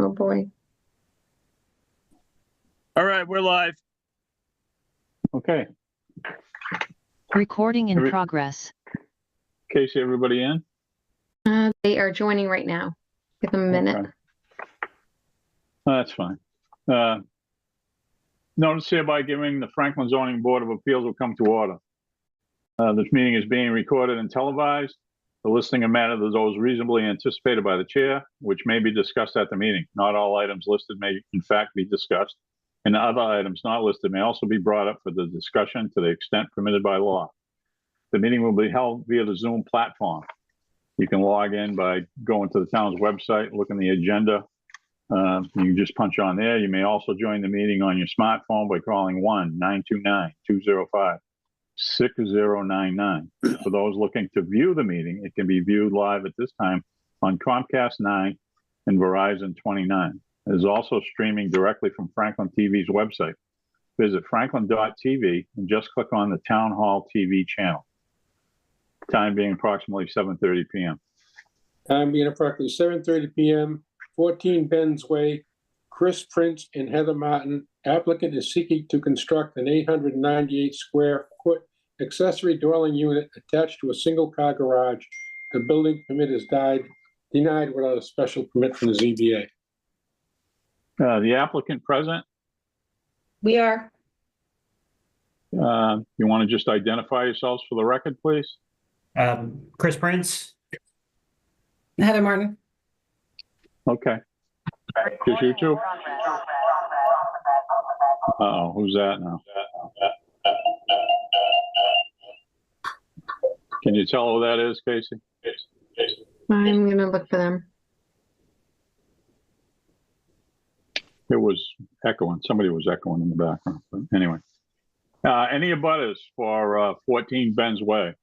Oh, boy. All right, we're live. Okay. Recording in progress. Casey, everybody in? They are joining right now. Give them a minute. Okay. That's fine. Notice hereby giving the Franklin Zoning Board of Appeals will come to order. This meeting is being recorded and televised. The listing of matters is those reasonably anticipated by the chair, which may be discussed at the meeting. Not all items listed may in fact be discussed, and other items not listed may also be brought up for the discussion to the extent permitted by law. The meeting will be held via the Zoom platform. You can log in by going to the town's website, look in the agenda. You can just punch on there. You may also join the meeting on your smartphone by calling 1-929-205-6099. For those looking to view the meeting, it can be viewed live at this time on Comcast 9 and Verizon 29. It is also streaming directly from Franklin TV's website. Visit franklin.tv and just click on the Town Hall TV channel. Time being approximately 7:30 p.m. Time being approximately 7:30 p.m., 14 Ben's Way, Chris Prince and Heather Martin. Applicant is seeking to construct an 898 square foot accessory dwelling unit attached to a single car garage. The building permit is denied without a special permit from the ZBA. The applicant present, We are. you want to just identify yourselves for the record, please? Chris Prince. Heather Martin. Okay. Just you two? Uh-oh, who's that now? Can you tell who that is, Casey? I'm going to look for them. It was echoing. Somebody was echoing in the background. But anyway. Any abutters for 14 Ben's Way?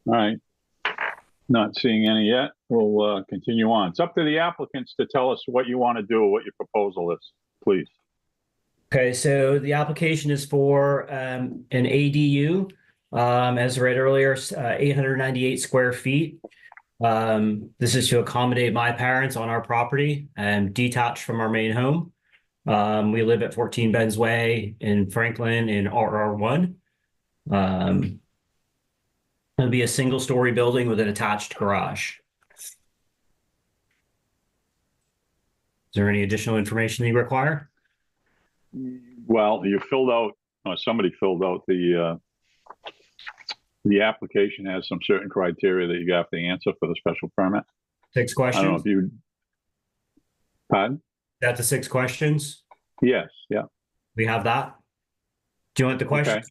All right. Not seeing any yet. We'll continue on. It's up to the applicants to tell us what you want to do, what your proposal is, please. Okay, so the application is for an ADU, as read earlier, 898 square feet. This is to accommodate my parents on our property and detached from our main home. We live at 14 Ben's Way in Franklin in RR1. It'll be a single-story building with an attached garage. Is there any additional information you require? Well, you filled out, somebody filled out the application has some certain criteria that you have to answer for the special permit. 6 I don't know questions? if you, pardon? That's the 6 questions? Yes, yeah. We have that? Do you want the question? Okay.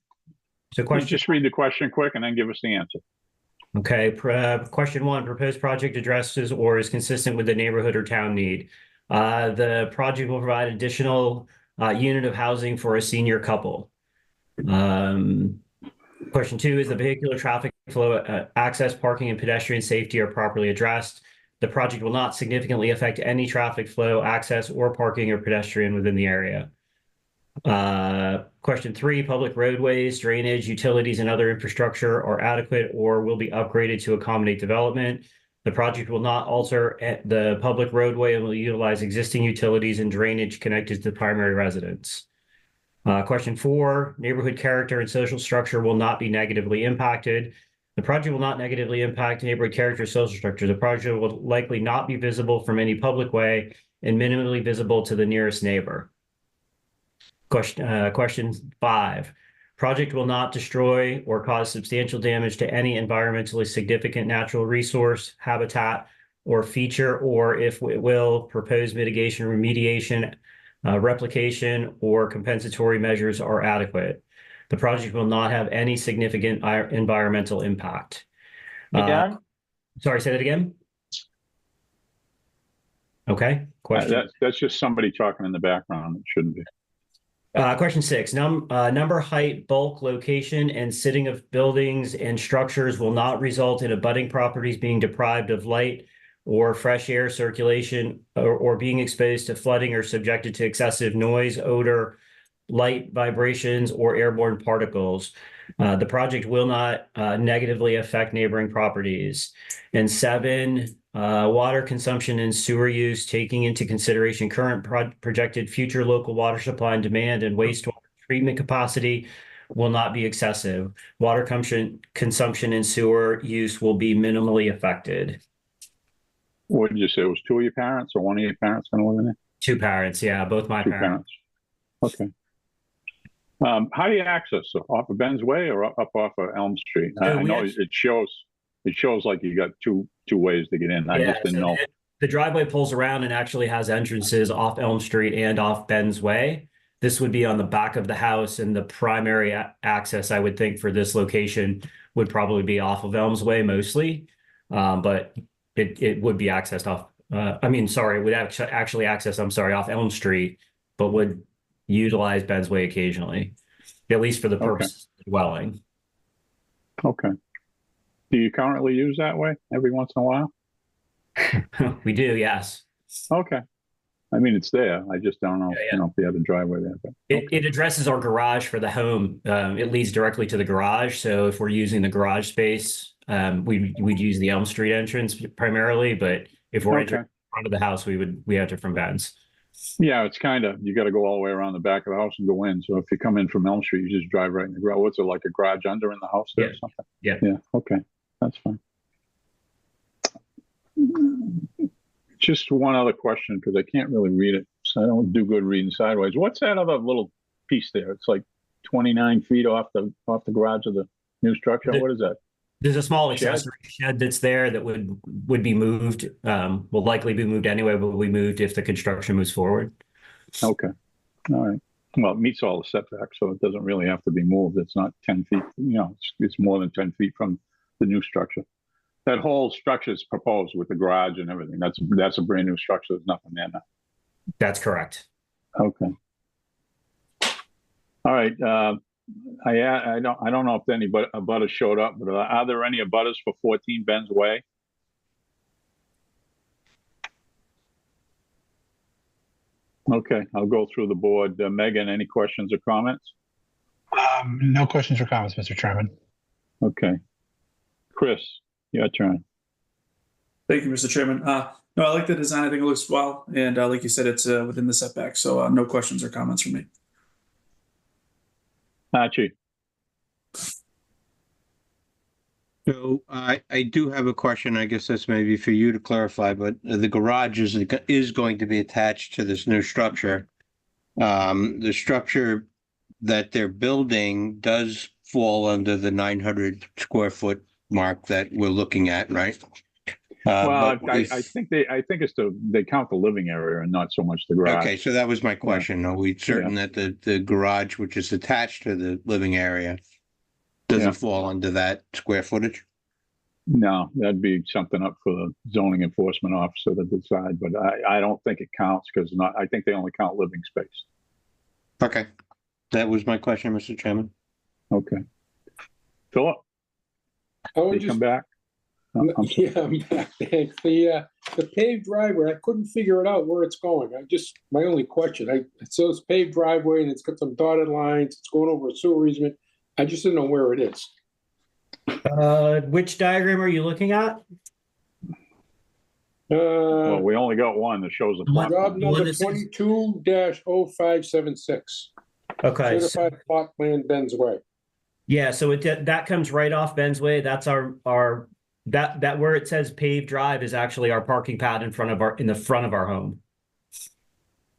So question, Just read the question quick and then give us the answer. okay. Question 1, proposed project addresses or is consistent with the neighborhood or town need. The project will provide additional unit of housing for a senior couple. Question 2, is the vehicular traffic flow, access, parking, and pedestrian safety are properly addressed. The project will not significantly affect any traffic flow, access, or parking or pedestrian within the area. Question 3, public roadways, drainage, utilities, and other infrastructure are adequate or will be upgraded to accommodate development. The project will not alter the public roadway and will utilize existing utilities and drainage connected to the primary residence. Question 4, neighborhood character and social structure will not be negatively impacted. The project will not negatively impact neighborhood character or social structure. The project will likely not be visible from any public way and minimally visible to the nearest neighbor. Question 5, project will not destroy or cause substantial damage to any environmentally significant natural resource, habitat, or feature, or if it will, propose mitigation, remediation, replication, or compensatory measures are adequate. The project will not have any significant environmental impact. Again? Sorry, say that again? Okay, question. That's just somebody talking in the background. It shouldn't be. Question 6, number, height, bulk, location, and sitting of buildings and structures will not result in abutting properties being deprived of light or fresh air circulation or being exposed to flooding or subjected to excessive noise, odor, light vibrations, or airborne particles. The project will not negatively affect neighboring properties. And 7, water consumption and sewer use, taking into consideration current projected future local water supply and demand and wastewater treatment capacity, will not be excessive. Water consumption and sewer use will be minimally affected. What did you say? It was 2 of your parents or 1 of your parents going to live in there? 2 parents, yeah, both my 2 parents. parents. Okay. How do you access? Off of Ben's Way or up off of Elm Street? So I we know actually- it shows like you got two ways to get in. I Yeah, just didn't so know. the driveway pulls around and actually has entrances off Elm Street and off Ben's Way. This would be on the back of the house, and the primary access, I would think, for this location would probably be off of Elm's Way mostly. But it would be accessed off, it would actually access, off Elm Street, but would utilize Ben's Way occasionally, at least for the purpose of dwelling. Okay. Do you currently use that way every once in a while? We do, yes. Okay. I mean, it's there. I just don't know, Yeah. if you have a driveway there. But It addresses our garage for the home. It leads directly to the garage. So if we're using the garage space, we'd use the Elm Street entrance primarily. But if we're entering front of the house, we enter from Ben's. Yeah, it's you got to go all the way around the back of the house and go in. So if you come in from Elm Street, you just drive right in the garage. What's it, like a garage under in the house there or something? Yeah. Yeah. Okay. That's fine. Just one other question, because I can't really read it. So I don't do good reading sideways. What's that other little piece there? It's like 29 feet off the garage of the new structure. What is that? There's a small Shed? accessory shed that's there that would be moved. Will likely be moved anyway, but will be moved if the construction moves forward. Okay. All right. Well, it meets all the setbacks, so it doesn't really have to be moved. It's not 10 feet, it's more than 10 feet from the new structure. That whole structure is proposed with the garage and everything. That's a brand new structure. There's nothing there now. That's correct. Okay. All right. I don't know if any abutters showed up, but are there any abutters for 14 Ben's Way? Okay, I'll go through the board. Megan, any questions or comments? No questions or comments, Mr. Chairman. Okay. Chris, your turn. Thank you, Mr. Chairman. No, I like the design. I think it looks well. And like you said, it's within the setback. So no questions or comments from me. Archie. So I do have a question. I guess that's maybe for you to clarify, but the garage is going to be attached to this new structure. The structure that they're building does fall under the 900 square foot mark that we're looking at, right? Well, but I think they count the living area and not so much the garage. Okay, so that was my question. Are we certain that the garage, which is attached to the living area, doesn't fall under that square footage? No, that'd be something up for the zoning enforcement officer to decide, but I don't think it counts because I think they only count living space. Okay, that was my question, Mr. Chairman. Okay. Philip, did you come back? No, I'm sorry. Yeah, I'm back. Thanks. The paved driveway, I couldn't figure it out where it's going. My only question, it says paved driveway and it's got some dotted lines. It's going over a sewer easement. I just didn't know where it is. Which diagram are you looking at? Well, we only got one that shows the plot. Job Well, number this is- 22-0576. Okay. Certified plot plan Ben's Way. Yeah, so that comes right off Ben's Way. That's our that where it says paved drive is actually our parking pad in the front of our home.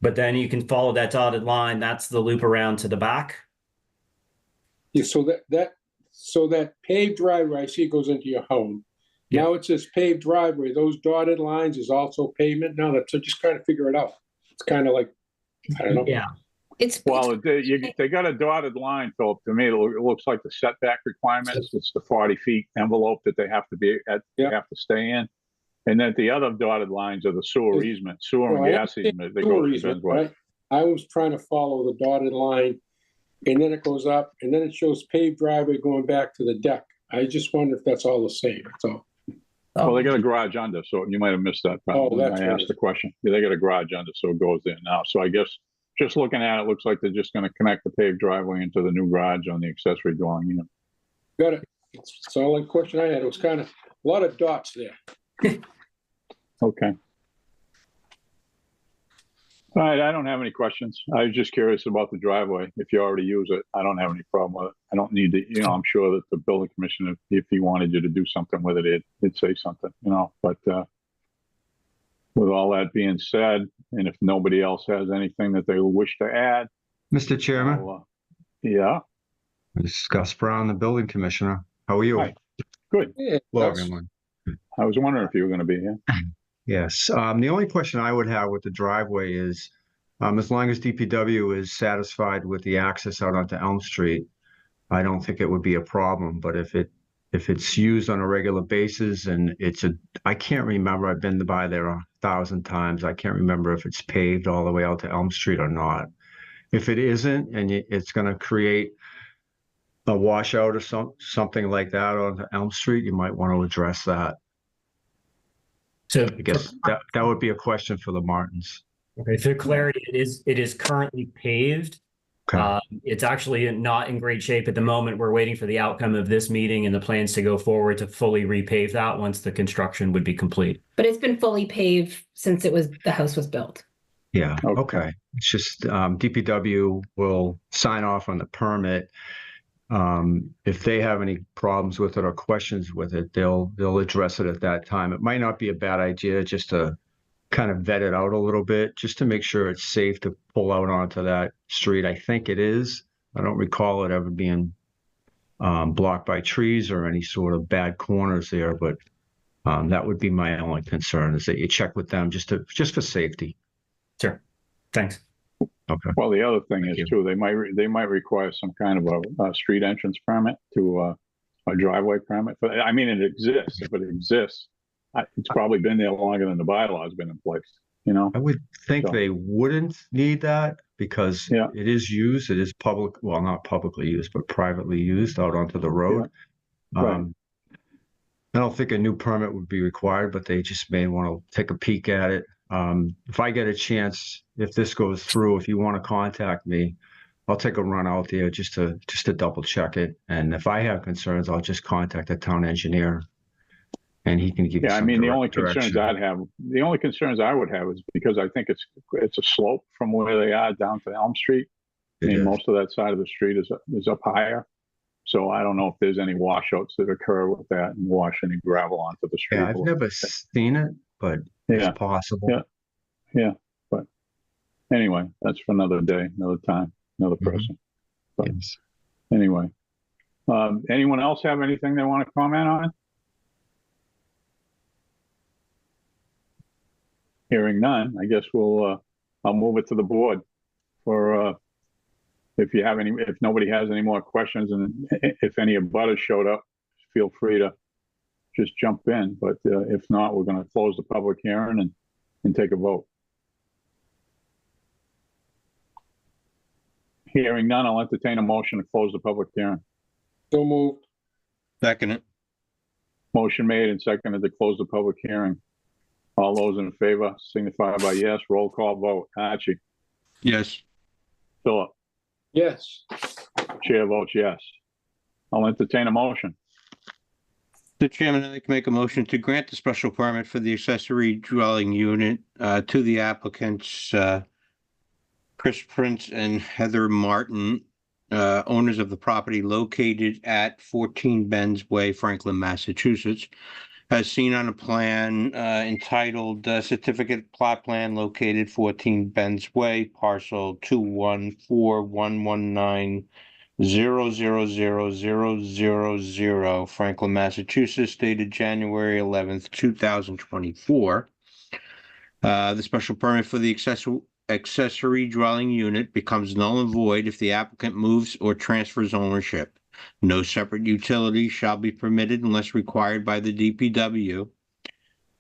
But then you can follow that dotted line. That's the loop around to the back. Yeah, so that paved driveway, I see it goes into your home. Yeah. Now it says paved driveway. Those dotted lines is also pavement. Now that's just trying to figure it out. It's kind of like, I don't know. Yeah. Well, they got a dotted line, Philip. To me, it looks like the setback requirements. It's the 40 feet envelope that they have to be at. Yeah. They have to stay in. And then the other dotted lines are the sewer easement, sewer and gas easement that Sewer goes to easement, Ben's Way. right? I was trying to follow the dotted line, and then it goes up, and then it shows paved driveway going back to the deck. I just wonder if that's all the same. That's all. Well, they got a garage under, so you might have missed that. Probably. Oh, that's I asked right. the question. Yeah, they got a garage under, so it goes there now. So I guess Just looking at it, looks like they're just gonna connect the paved driveway into the new garage on the accessory dwelling unit. Got it. That's all the question I had. It was kind of, a lot of dots there. Okay. All right, I don't have any questions. I was just curious about the driveway. If you already use it, I don't have any problem with it. I don't need to, I'm sure that the building commissioner, if he wanted you to do something with it, he'd say something, but, with all that being said, and if nobody else has anything that they wish to add, Mr. Chairman, yeah, this is Gus Brown, the building commissioner. How are you? Hi. Good. Yeah, Hello, that's- everyone. I was wondering if you were going to be here. Yes, the only question I would have with the driveway is, as long as DPW is satisfied with the access out onto Elm Street, I don't think it would be a problem, but if it's used on a regular basis and I can't remember, I've been by there 1,000 times. I can't remember if it's paved all the way out to Elm Street or not. If it isn't, and it's going to create a washout or something like that on Elm Street, you might want to address that. So I guess that would be a question for the Martins. okay, for clarity, it is currently paved. Okay. It's actually not in great shape at the moment. We're waiting for the outcome of this meeting and the plans to go forward to fully repave that once the construction would be complete. But it's been fully paved since the house was built. Yeah, Okay. okay. It's just DPW will sign off on the permit. If they have any problems with it or questions with it, they'll address it at that time. It might not be a bad idea just to kind of vet it out a little bit, just to make sure it's safe to pull out onto that street. I think it is. I don't recall it ever being blocked by trees or any sort of bad corners there, but that would be my only concern, is that you check with them just for safety. Sure. Thanks. Okay. Well, the other thing Thank is you. too, they might require some kind of a street entrance permit to a driveway permit. But I mean, it exists. If it exists, it's probably been there longer than the bylaw has been in place. I would think So- they wouldn't need that because Yeah. it is used, it is public, well, not publicly used, but privately used out onto the road. Right. I don't think a new permit would be required, but they just may want to take a peek at it. If I get a chance, if this goes through, if you want to contact me, I'll take a run out there just to double check it. And if I have concerns, I'll just contact the town engineer and he can give you Yeah, I some mean, the direct only concerns I would have is because I think it's a slope from where they are down to Elm Street. I It mean, is. most of that side of the street is up higher. So I don't know if there's any washouts that occur with that and wash any gravel onto the street. Yeah, I've never seen it, but Yeah. it's possible. Yeah. But anyway, that's for another day, another time, another Mhm. person. But Yes. anyway, anyone else have anything they want to comment on? Hearing none, I guess I'll move it to the board for, if nobody has any more questions, and if any abutters showed up, feel free to just jump in. But if not, we're going to close the public hearing and take a vote. Hearing none, I'll entertain a motion to close the public hearing. So moved. Second it. Motion made and seconded to close the public hearing. All those in favor signify by yes. Roll call vote. Archie, Yes. Philip, Yes. chair votes yes. I'll entertain a motion. The chairman, I'd like to make a motion to grant the special permit for the accessory dwelling unit to the applicants, Chris Prince and Heather Martin, owners of the property located at 14 Benz Way, Franklin, Massachusetts, as seen on a plan entitled Certificate Plot Plan located 14 Benz Way, parcel 21411900000, Franklin, Massachusetts, dated January 11th, 2024. The special permit for the accessory dwelling unit becomes null and void if the applicant moves or transfers ownership. No separate utilities shall be permitted unless required by the DPW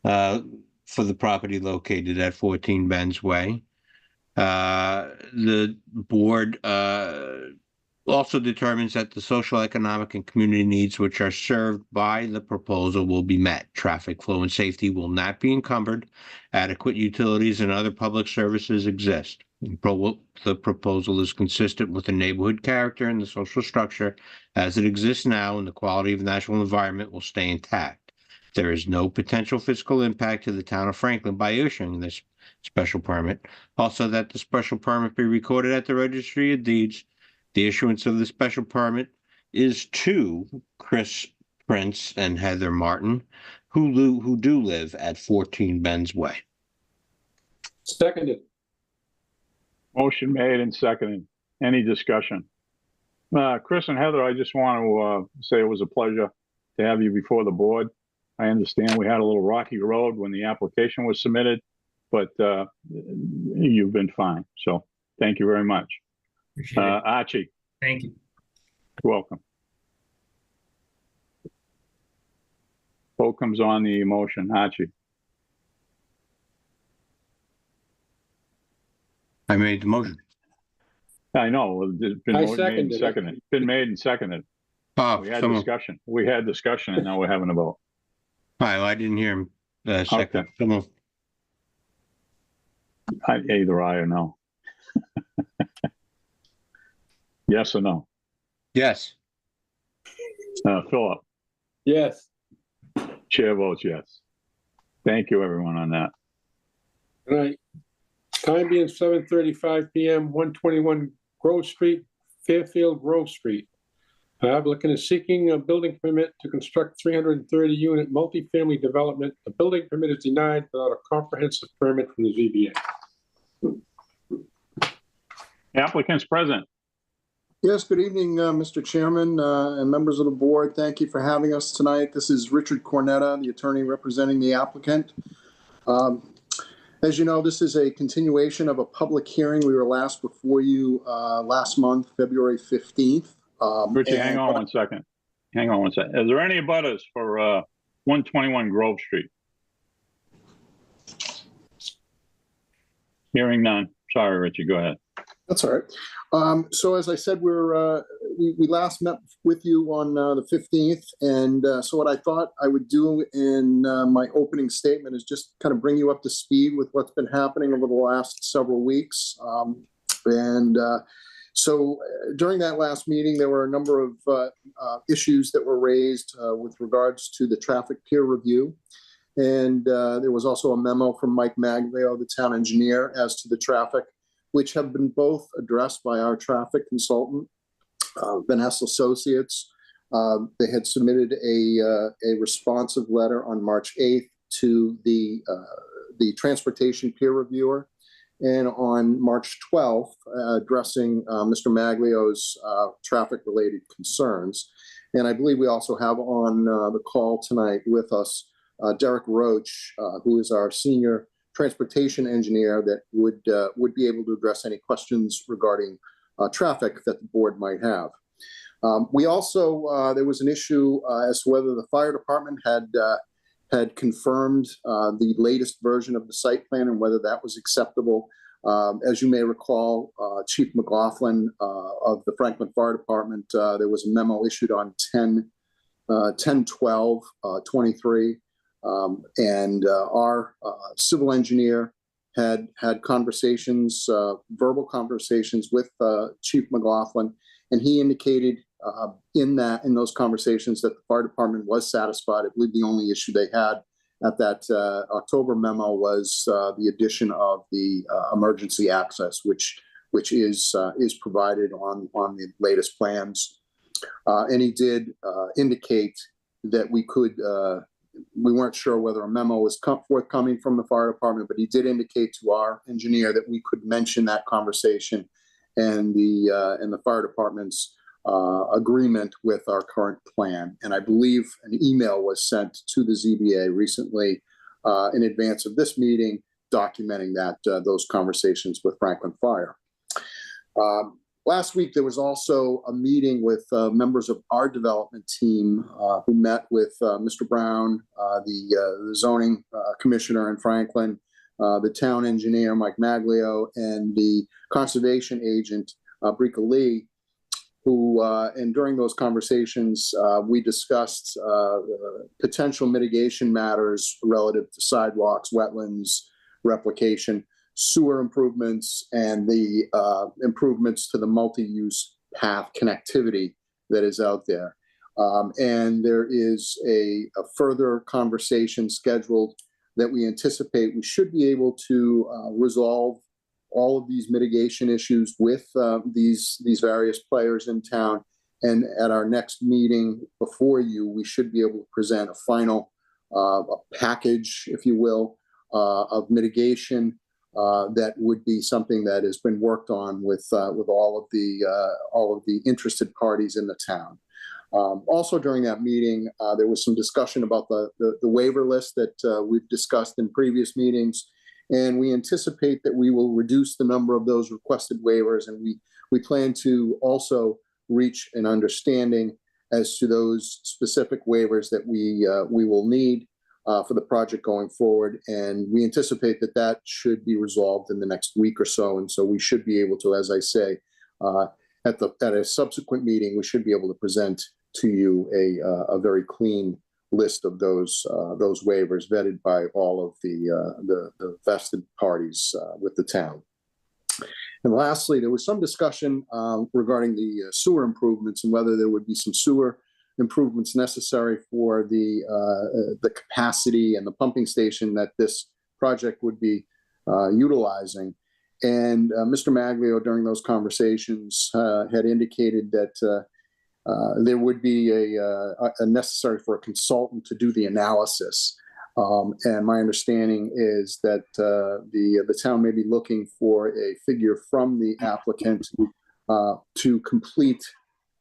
for the property located at 14 Benz Way. The board also determines that the social, economic, and community needs which are served by the proposal will be met. Traffic flow and safety will not be encumbered. Adequate utilities and other public services exist. The proposal is consistent with the neighborhood character and the social structure as it exists now, and the quality of the natural environment will stay intact. There is no potential fiscal impact to the town of Franklin by issuing this special permit. Also, that the special permit be recorded at the Registry of Deeds. The issuance of the special permit is to Chris Prince and Heather Martin, who do live at 14 Ben's Way. Seconded. Motion made and seconded. Any discussion? Chris and Heather, I just want to say it was a pleasure to have you before the board. I understand we had a little rocky road when the application was submitted, but you've been fine. So thank you very much. Appreciate it. Archie, Thank you. you're welcome. Vote comes on the motion. Archie, I made the motion. I know it's been I made and seconded it. seconded. Been made and seconded. Oh, We had someone, discussion. We had discussion, and now we're having a vote. I didn't hear him. Second. Okay. Someone, Either aye or no. Yes or no? yes. Philip, Yes. chair votes yes. Thank you, everyone, on that. Good night. Time being 7:35 PM, 121 Grove Street, Fairfield Grove Street. Applicant is seeking a building permit to construct 330-unit multifamily development. The building permit is denied without a comprehensive permit from the ZBA. Applicants present. Yes, good evening, Mr. Chairman and members of the board. Thank you for having us tonight. This is Richard Cornetta, the attorney representing the applicant. As you know, this is a continuation of a public hearing. We were last before you last month, February 15th. Richie, hang on one second. Hang on one second. Is there any abutters for 121 Grove Street? Hearing none. Sorry, Richie, go ahead. That's all right. So as I said, we last met with you on the 15th. And so what I thought I would do in my opening statement is just kind of bring you up to speed with what's been happening over the last several weeks. So during that last meeting, there were a number of issues that were raised with regards to the traffic peer review. And there was also a memo from Mike Maglio, the town engineer, as to the traffic, which have been both addressed by our traffic consultant, Vanessa Associates. They had submitted a responsive letter on March 8th to the transportation peer reviewer, and on March 12th, addressing Mr. Maglio's traffic-related concerns. And I believe we also have on the call tonight with us Derek Roach, who is our senior transportation engineer that would be able to address any questions regarding traffic that the board might have. We also, there was an issue as to whether the fire department had confirmed the latest version of the site plan and whether that was acceptable. As you may recall, Chief McLaughlin of the Franklin Fire Department, there was a memo issued on 10/12/23. And our civil engineer had conversations, verbal conversations with Chief McLaughlin, and he indicated in those conversations that the fire department was satisfied. I believe the only issue they had at that October memo was the addition of the emergency access, which is provided on the latest plans. And he did indicate that we weren't sure whether a memo was forthcoming from the fire department, but he did indicate to our engineer that we could mention that conversation and the fire department's agreement with our current plan. And I believe an email was sent to the ZBA recently in advance of this meeting documenting those conversations with Franklin Fire. Last week, there was also a meeting with members of our development team who met with Mr. Brown, the zoning commissioner in Franklin, the town engineer, Mike Maglio, and the conservation agent, Brika Lee, and during those conversations, we discussed potential mitigation matters relative to sidewalks, wetlands, replication. sewer improvements and the improvements to the multi-use path connectivity that is out there. And there is a further conversation scheduled that we anticipate we should be able to resolve all of these mitigation issues with these various players in town. And at our next meeting before you, we should be able to present a final a package, if you will, of mitigation that would be something that has been worked on with all of the interested parties in the town. Also during that meeting, there was some discussion about the waiver list that we've discussed in previous meetings. And we anticipate that we will reduce the number of those requested waivers, and we plan to also reach an understanding as to those specific waivers that we will need for the project going forward. And we anticipate that that should be resolved in the next week or so. And so we should be able to, as I say, at a subsequent meeting, we should be able to present to you a very clean list of those waivers vetted by all of the vested parties with the town. And lastly, there was some discussion regarding the sewer improvements and whether there would be some sewer improvements necessary for the capacity and the pumping station that this project would be utilizing. And Mr. Maglio, during those conversations, had indicated that there would be a necessary for a consultant to do the analysis. And my understanding is that the town may be looking for a figure from the applicant to complete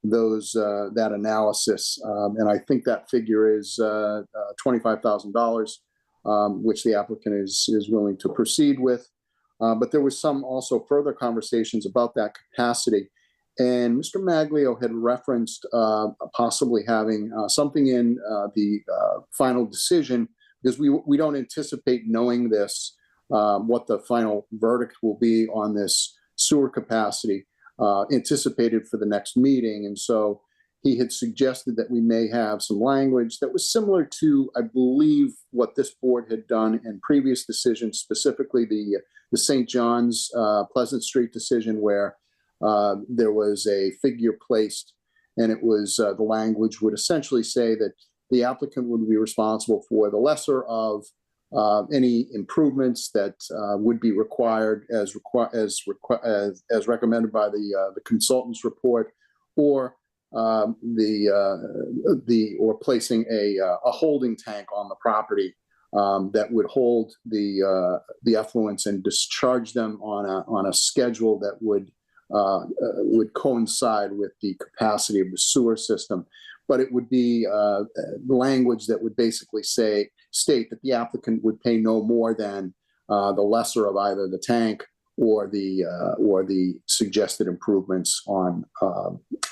that analysis. And I think that figure is $25,000, which the applicant is willing to proceed with. But there was some also further conversations about that capacity. And Mr. Maglio had referenced possibly having something in the final decision, because we don't anticipate knowing this, what the final verdict will be on this sewer capacity anticipated for the next meeting. And so he had suggested that we may have some language that was similar to, I believe, what this board had done in previous decisions, specifically the St. John's Pleasant Street decision, where there was a figure placed, and it was the language would essentially say that the applicant would be responsible for the lesser of any improvements that would be required as recommended by the consultant's report, or placing a holding tank on the property that would hold the effluents and discharge them on a schedule that would coincide with the capacity of the sewer system. But it would be language that would basically state that the applicant would pay no more than the lesser of either the tank or the suggested improvements on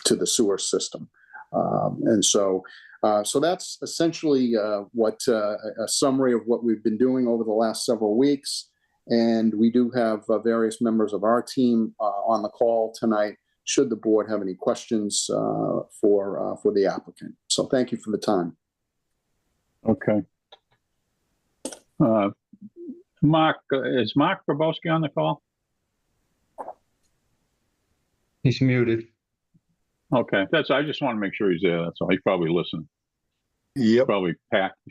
to the sewer system. And so that's essentially what a summary of what we've been doing over the last several weeks. And we do have various members of our team on the call tonight, should the board have any questions for the applicant. So thank you for the time. Okay. Mark, is Mark Grabowski on the call? He's muted. Okay, I just want to make sure he's there. That's all. He's probably listening. Yep. He's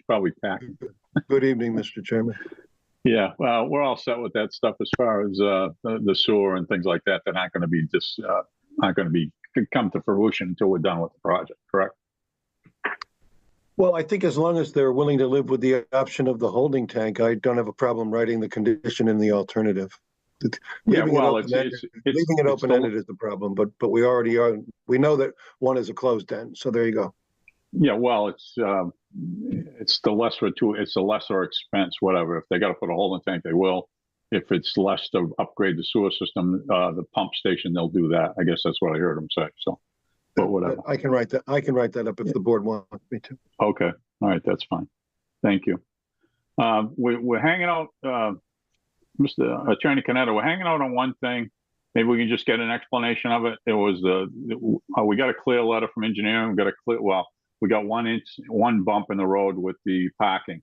probably packing. Good evening, Mr. Chairman. Yeah, well, we're all set with that stuff as far as the sewer and things like that. That aren't going to be come to fruition until we're done with the project. Correct? Well, I think as long as they're willing to live with the option of the holding tank, I don't have a problem writing the condition in the alternative. Yeah, leaving well, leaving it open-ended is the problem, but we already are. We know that one is a closed end, so there you go. Yeah, well, it's the lesser it's the lesser expense, whatever. If they got to put a holding tank, they will. If it's less to upgrade the sewer system, the pump station, they'll do that. I guess that's what I heard them say. So, but whatever. I can write that. I can write that up if the board wants me to. Okay, all right, that's fine. Thank you. We're hanging out, Mr. Attorney Canetta. We're hanging out on one thing. Maybe we can just get an explanation of it. It was we got a clear letter from engineering. We got one bump in the road with the parking.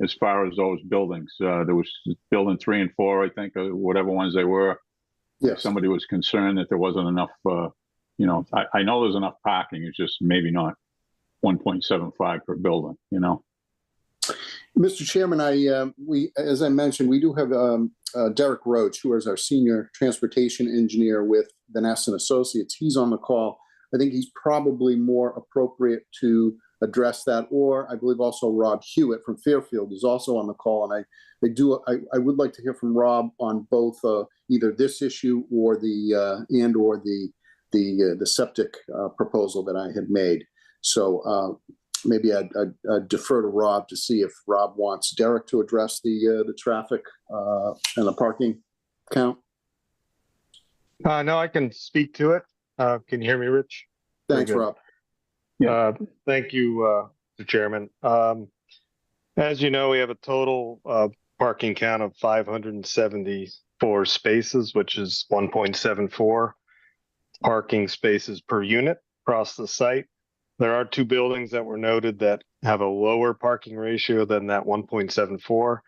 as far as those buildings. There was building 3 and 4, I think, or whatever ones they were. Yes. Somebody was concerned that there wasn't enough, you know, I know there's enough parking, it's just maybe not 1.75 per building, you know? Mr. Chairman, as I mentioned, we do have Derek Roach, who is our senior transportation engineer with Vanessa and Associates. He's on the call. I think he's probably more appropriate to address that. Or I believe also Rob Hewitt from Fairfield is also on the call. And I would like to hear from Rob on both either this issue or the septic proposal that I had made. So maybe I'd defer to Rob to see if Rob wants Derek to address the traffic and the parking count. No, I can speak to it. Can you hear me, Rich? Thanks, Rob. Thank you, Mr. Chairman. As you know, we have a total parking count of 574 spaces, which is 1.74 parking spaces per unit across the site. There are 2 buildings that were noted that have a lower parking ratio than that 1.74,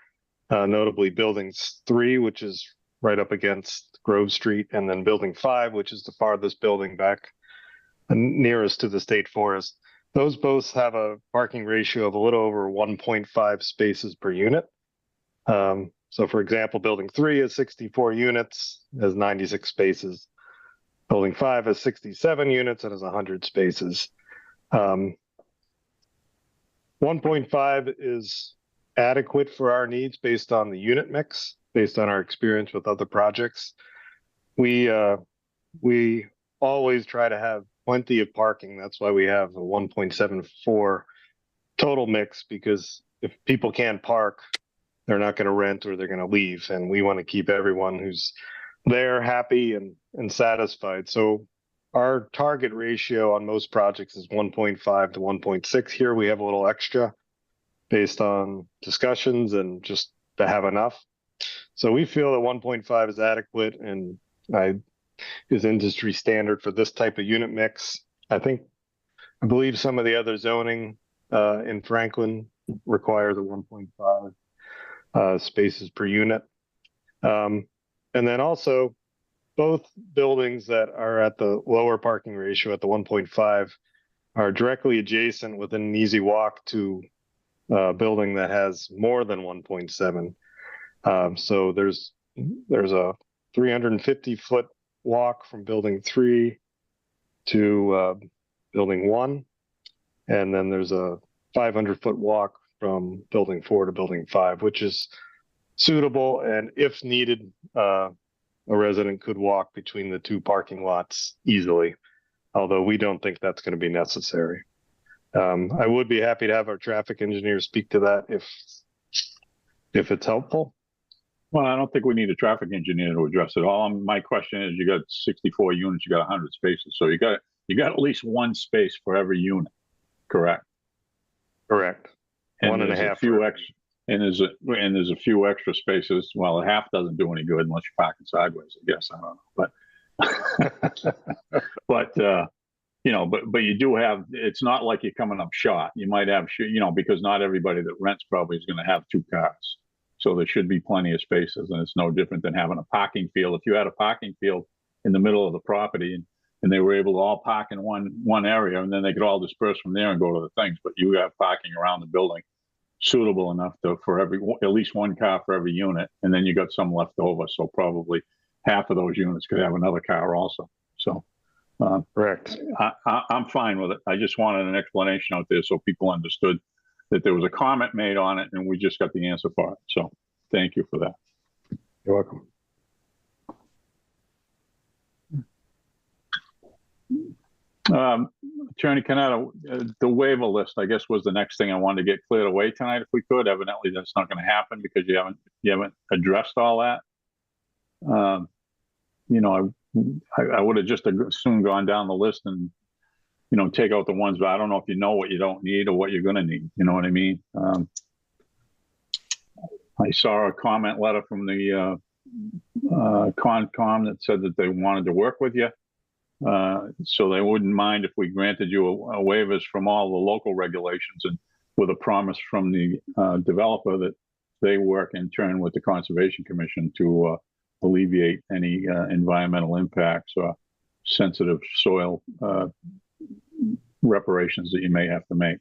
notably buildings 3, which is right up against Grove Street, and then building 5, which is the farthest building back nearest to the state forest. Those both have a parking ratio of a little over 1.5 spaces per unit. So for example, building 3 has 64 units, has 96 spaces. Building 5 has 67 units and has 100 spaces. 1.5 is adequate for our needs based on the unit mix, based on our experience with other projects. We always try to have plenty of parking. That's why we have a 1.74 total mix, because if people can't park, they're not going to rent or they're going to leave. And we want to keep everyone who's there happy and satisfied. So our target ratio on most projects is 1.5 to 1.6. Here we have a little extra based on discussions and just to have enough. So we feel that 1.5 is adequate and is industry standard for this type of unit mix. I believe some of the other zoning in Franklin requires a 1.5 spaces per unit. And then also, both buildings that are at the lower parking ratio at the 1.5 are directly adjacent within an easy walk to a building that has more than 1.7. So there's a 350-foot walk from building 3 to building 1. And then there's a 500-foot walk from building 4 to building 5, which is suitable. And if needed, a resident could walk between the 2 parking lots easily, although we don't think that's going to be necessary. I would be happy to have our traffic engineer speak to that if it's helpful. Well, I don't think we need a traffic engineer to address it all. My question is, you got 64 units, you got 100 spaces, so you got at least 1 space for every unit, correct? Correct. And 1.5. And there's a few extra spaces. Well, a half doesn't do any good unless you're parking sideways, I guess. I don't know, but you know, but you do have. It's not like you're coming up short. You might have, you know, because not everybody that rents probably is going to have 2 cars. So there should be plenty of spaces, and it's no different than having a parking field. If you had a parking field in the middle of the property and they were able to all park in one area, and then they could all disperse from there and go to the things, but you have parking around the building suitable enough for at least 1 car for every unit, and then you got some left over. So probably half of those units could have another car also. So correct. I'm fine with it. I just wanted an explanation out there so people understood that there was a comment made on it and we just got the answer for it. So thank you for that. You're welcome. Attorney Canetta, the waiver list, I guess, was the next thing I wanted to get cleared away tonight if we could. Evidently, that's not going to happen because you haven't addressed all that. You know, I would have just soon gone down the list and, you know, take out the ones, but I don't know if you know what you don't need or what you're going to need. You know what I mean? I saw a comment letter from the Concom that said that they wanted to work with you. So they wouldn't mind if we granted you a waivers from all the local regulations with a promise from the developer that they work in turn with the Conservation Commission to alleviate any environmental impacts or sensitive soil reparations that you may have to make.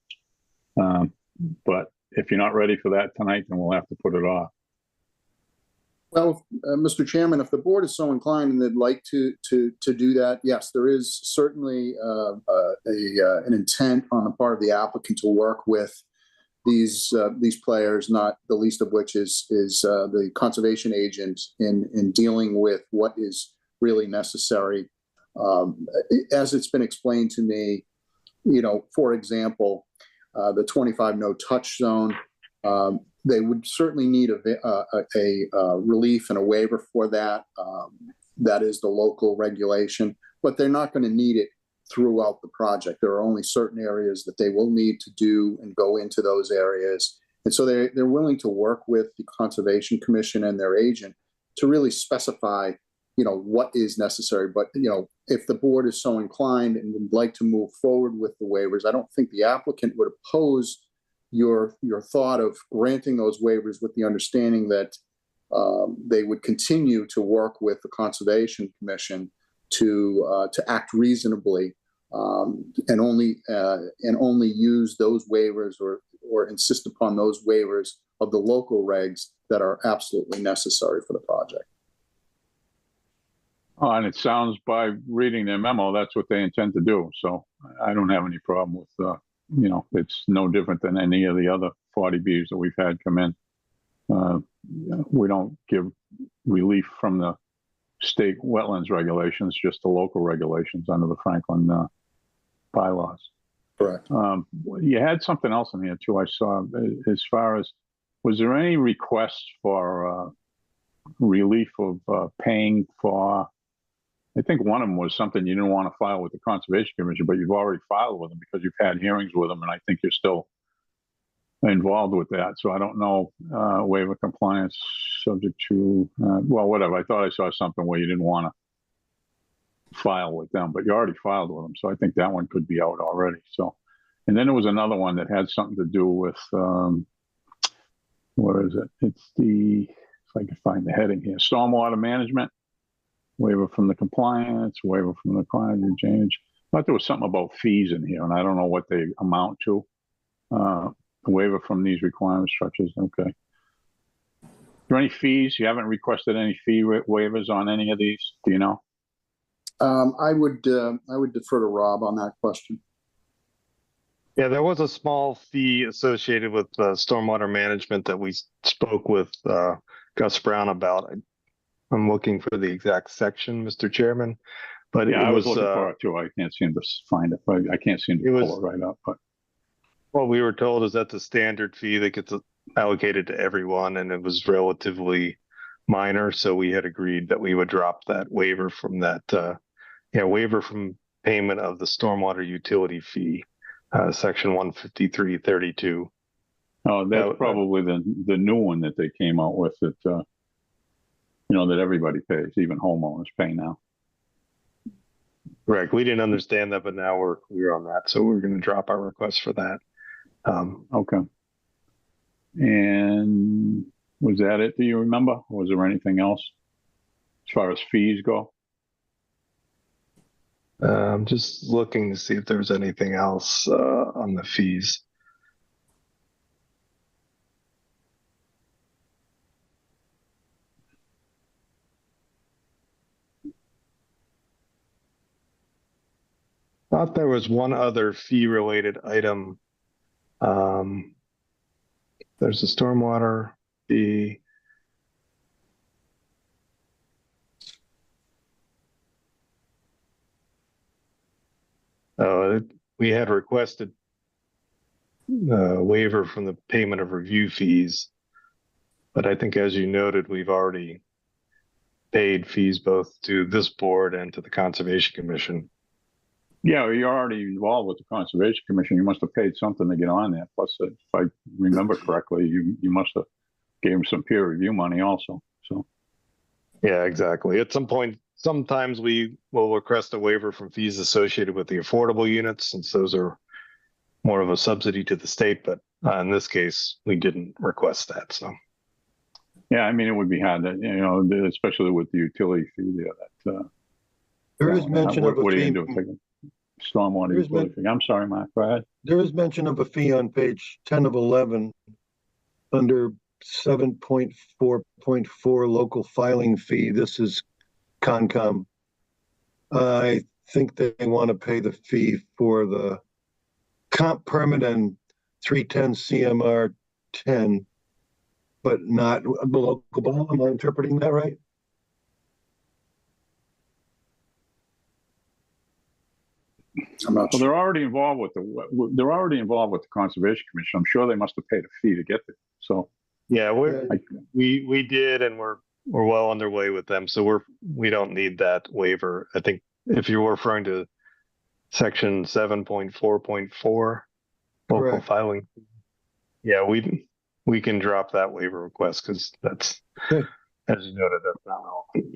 But if you're not ready for that tonight, then we'll have to put it off. Well, Mr. Chairman, if the board is so inclined and they'd like to do that, yes, there is certainly an intent on the part of the applicant to work with these players, not the least of which is the conservation agent in dealing with what is really necessary. As it's been explained to me, for example, the 25 no touch zone, they would certainly need a relief and a waiver for that. That is the local regulation, but they're not going to need it throughout the project. There are only certain areas that they will need to do and go into those areas. And so they're willing to work with the Conservation Commission and their agent to really specify, what is necessary. But, if the board is so inclined and would like to move forward with the waivers, I don't think the applicant would oppose your thought of granting those waivers with the understanding that they would continue to work with the Conservation Commission to act reasonably and only use those waivers or insist upon those waivers of the local regs that are absolutely necessary for the project. Oh, and it sounds by reading their memo, that's what they intend to do. So I don't have any problem with, it's no different than any of the other 40Bs that we've had come in. We don't give relief from the state wetlands regulations, just the local regulations under the Franklin bylaws. Correct. You had something else in here too, I saw, as far as, was there any request for relief of paying for, I think one of them was something you didn't want to file with the Conservation Commission, but you've already filed with them because you've had hearings with them, and I think you're still involved with that. So I don't know, waiver compliance subject to, well, whatever. I thought I saw something where you didn't want to file with them, but you already filed with them. So I think that one could be out already. So, and then there was another one that had something to do with, what is it? It's if I can find the heading here, stormwater management, waiver from the compliance, waiver from the climate change. I thought there was something about fees in here, and I don't know what they amount to. Waiver from these requirement structures. Okay. Are there any fees? You haven't requested any fee waivers on any of these? Do you know? I would defer to Rob on that question. Yeah, there was a small fee associated with stormwater management that we spoke with Gus Brown about. I'm looking for the exact section, Mr. Chairman, but yeah, it was I was looking for it too. I can't seem to find it. I can't seem to pull it right up. But what we were told is that's a standard fee that gets allocated to everyone, and it was relatively minor. So we had agreed that we would drop that waiver from that, waiver from payment of the stormwater utility fee, section 153.32. Oh, that's probably the new one that they came out with that. That everybody pays, even homeowners pay now. Correct. We didn't understand that, but now we're clear on that. So we're going to drop our request for that. Okay. And was that it? Do you remember? Or was there anything else as far as fees go? I'm just looking to see if there's anything else on the fees. Thought there was one other fee related item. There's a stormwater fee. We had requested waiver from the payment of review fees, but I think as you noted, we've already paid fees both to this board and to the Conservation Commission. Yeah, you're already involved with the Conservation Commission. You must have paid something to get on there. Plus, if I remember correctly, you must have gave them some peer review money also. So, yeah, exactly. At some point, sometimes we will request a waiver from fees associated with the affordable units, since those are more of a subsidy to the state. But In this case, we didn't request that, so. Yeah, I mean, it would be hard, especially with the utility fee there. That There is mention of a what are you fee. gonna do? Take a stormwater There is utility fee? I'm sorry, Mark. Go ahead. There is mention of a fee on page 10 of 11 under 7.4.4 local filing fee. This is Concom. I think they want to pay the fee for the comp permit and 310 CMR 10, but not the local bond. Am I interpreting that right? I'm not Well, sure. they're already involved with the Conservation Commission. I'm sure they must have paid a fee to get there. So Yeah, I- we did, and we're well underway with them, so we don't need that waiver. I think if you're referring to section 7.4.4 local Correct. filing, yeah, we can drop that waiver request because that's, Good. as you noted, that's not relevant.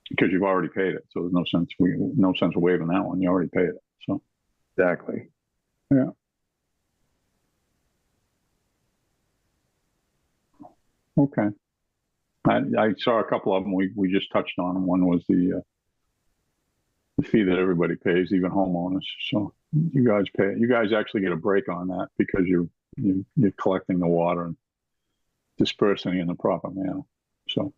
because you've already paid it, so there's no sense of waiving that one. You already paid it. So Exactly. yeah. Okay. I saw a couple of them. We just touched on them. One was the fee that everybody pays, even homeowners. So you guys pay. You guys actually get a break on that because you're collecting the water and dispersing it in the proper manner. So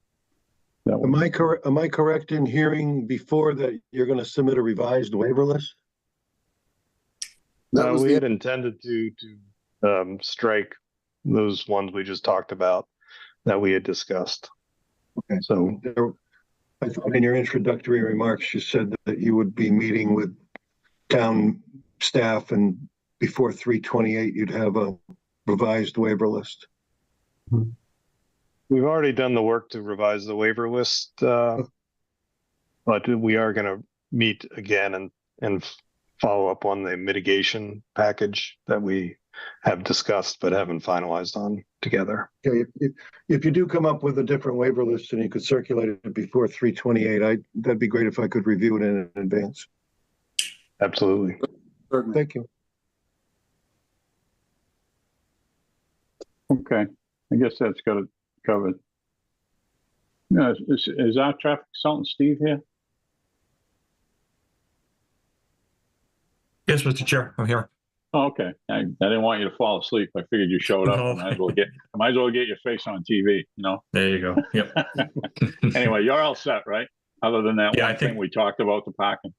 that Am I correct? Am I correct in hearing before that you're going to submit a revised waiver list? That was We the, had intended to strike those ones we just talked about that we had discussed. Okay. So I thought in your introductory remarks, you said that you would be meeting with town staff and before 3/28, you'd have a revised waiver list. we've already done the work to revise the waiver list, but we are going to meet again and follow up on the mitigation package that we have discussed but haven't finalized on together. Okay, if you do come up with a different waiver list and you could circulate it before 3/28, that'd be great if I could review it in advance. Absolutely. certainly. Thank you. Okay. I guess that's got it covered. Yeah, is our traffic consultant Steve here? Yes, Mr. Chair, I'm here. Oh, okay. I didn't want you to fall asleep. I figured you showed up. No. I might as well get your face on TV, you know? There you go. Yep. Anyway, you're all set, right? Other than that Yeah, one I think- thing we talked about, the parking.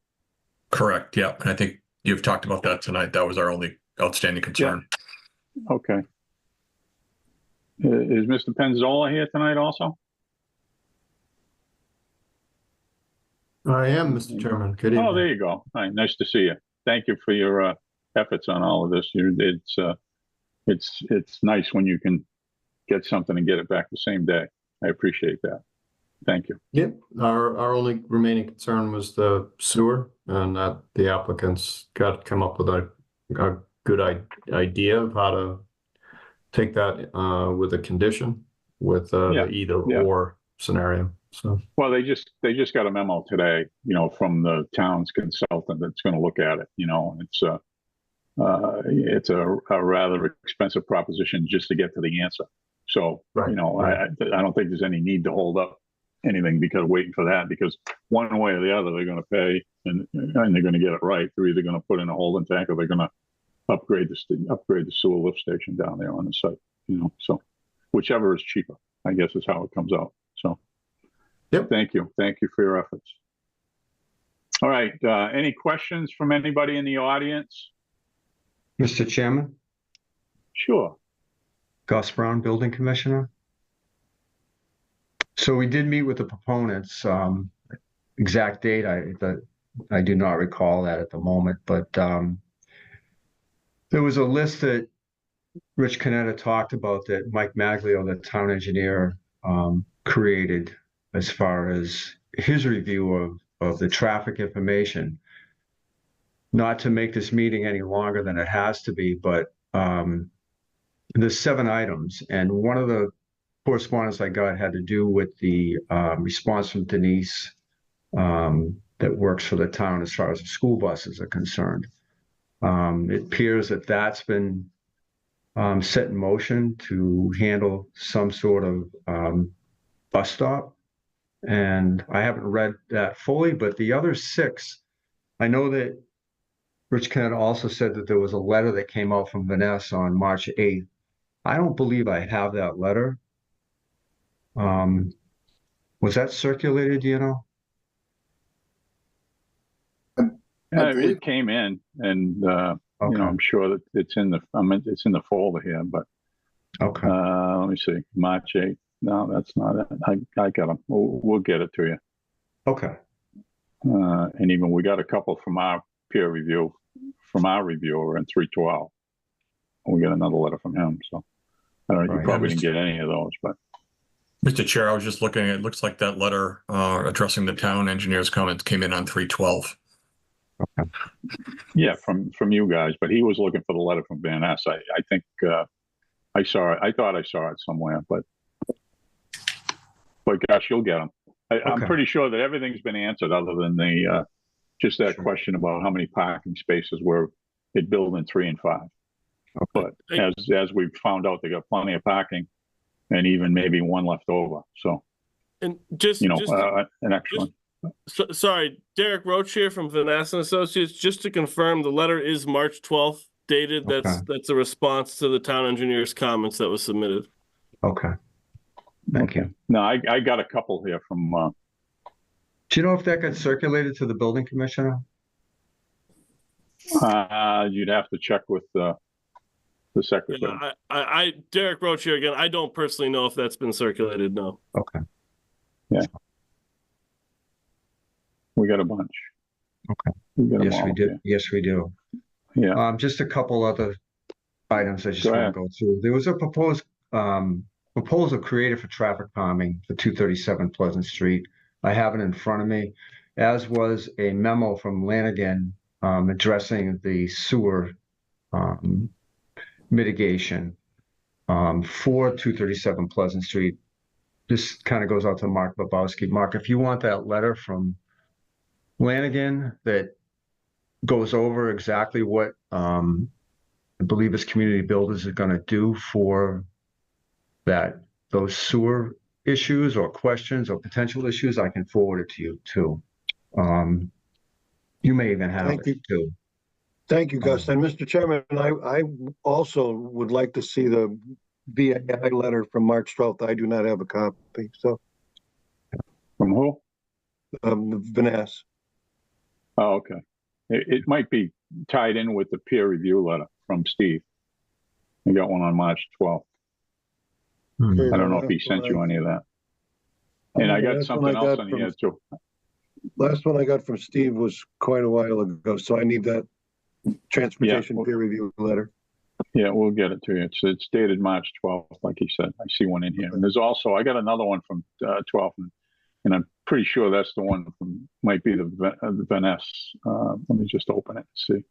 Correct. Yeah. I think you've talked about that tonight. That was our only outstanding concern. Okay. Is Mr. Penzola here tonight also? I am, Mr. Chairman. Good Oh, evening. there you go. All right, nice to see you. Thank you for your efforts on all of this. It's nice when you can get something and get it back the same day. I appreciate that. Thank you. Yep, our only remaining concern was the sewer, and that the applicants come up with a good idea of how to take that with a condition with Yeah, the either yeah. or scenario. So Well, they just got a memo today, from the town's consultant that's going to look at it. It's a rather expensive proposition just to get to the answer. So, Right, I don't think there's any need to hold up anything because waiting for that, because one way or the other, they're going to pay and they're going to get it right. They're either going to put in a holding tank or they're going to upgrade the sewer lift station down there on the site, so whichever is cheaper, I guess is how it comes out. So. Yep. Thank you for your efforts. All right, any questions from anybody in the audience? Mr. Chairman, Sure. Gus Brown, Building Commissioner. So we did meet with the proponents. Exact date, I do not recall that at the moment, but there was a list that Rich Canetta talked about that Mike Maglio, the town engineer, created as far as his review of the traffic information. Not to make this meeting any longer than it has to be, but there's 7 items, and one of the correspondence I got had to do with the response from Denise that works for the town as far as the school buses are concerned. It appears that that's been set in motion to handle some sort of bus stop. And I haven't read that fully, but the other 6, I know that Rich Kennett also said that there was a letter that came out from Vanessa on March 8th. I don't believe I have that letter. Was that circulated, do you know? It came in, and you know, I'm sure that it's in it's in the folder here. But okay, let me see, March 8th. No, that's not it. I got them. We'll get it to you. Okay. And even we got a couple from our peer review, from our reviewer in 312. We got another letter from him. So I don't know, you probably didn't get any of those, but. Mr. Chair, I was just looking, it looks like that letter addressing the town engineer's comments came in on 312. Okay. Yeah, from you guys, but he was looking for the letter from Van Ness. I think I saw it. I thought I saw it somewhere, but gosh, you'll get them. I'm pretty sure that everything's been answered other than the just that question about how many parking spaces were it built in 3 and 5. Okay. But as we've found out, they got plenty of parking, and even maybe one left over. So, and just an extra one. Sorry, Derek Roach here from Vanessa Associates. Just to confirm, the letter is March 12th dated. That's a response to the town engineer's comments that was submitted. Okay. Thank you. No, I got a couple here from. Do you know if that got circulated to the building commissioner? You'd have to check with the secretary. I Derek Roach here again. I don't personally know if that's been circulated. No. Okay. Yeah. We got a bunch. Okay. Yes, we do. Here. Yes, we do. Yeah. Just a couple other items I just want to go through. There was a proposal created for traffic calming for 237 Pleasant Street. I have it in front of me, as was a memo from Lanigan addressing the sewer mitigation for 237 Pleasant Street. This kind of goes out to Mark Babowski. Mark, if you want that letter from Lanigan that goes over exactly what I believe his community builders are going to do for those sewer issues or questions or potential issues, I can forward it to you too. You may even have it too. Thank you, Gus. And Mr. Chairman, I also would like to see the VAI letter from March 12th. I do not have a copy. So from who? Vanessa. Oh, okay. It might be tied in with the peer review letter from Steve. I got one on March 12th. I don't know if he sent you any of that. And I got something else on here too. Last one I got from Steve was quite a while ago, so I need that transportation peer review letter. Yeah, we'll get it to you. It's dated March 12th, like he said. I see one in here. And there's also, I got another one from 12th, and I'm pretty sure that's the one from, might be the Vanessa. Let me just open it and see.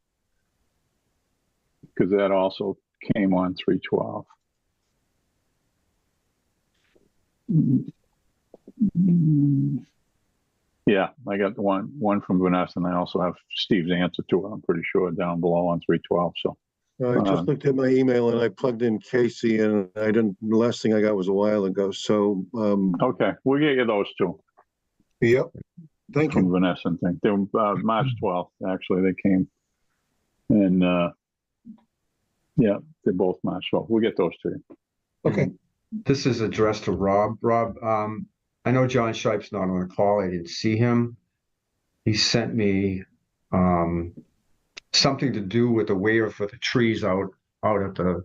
Because that also came on 312. Yeah, I got the one from Vanessa, and I also have Steve's answer to it. I'm pretty sure down below on 312. So I just looked at my email and I plugged in Casey, and the last thing I got was a while ago. So okay, we'll get you those two. Yep. Thank you. From Vanessa and thing. They were March 12th. Actually, they came, and yeah, they're both March 12th. We'll get those to you. Okay. This is addressed to Rob. Rob, I know John Shipe's not on the call. I didn't see him. He sent me something to do with the waiver for the trees out at the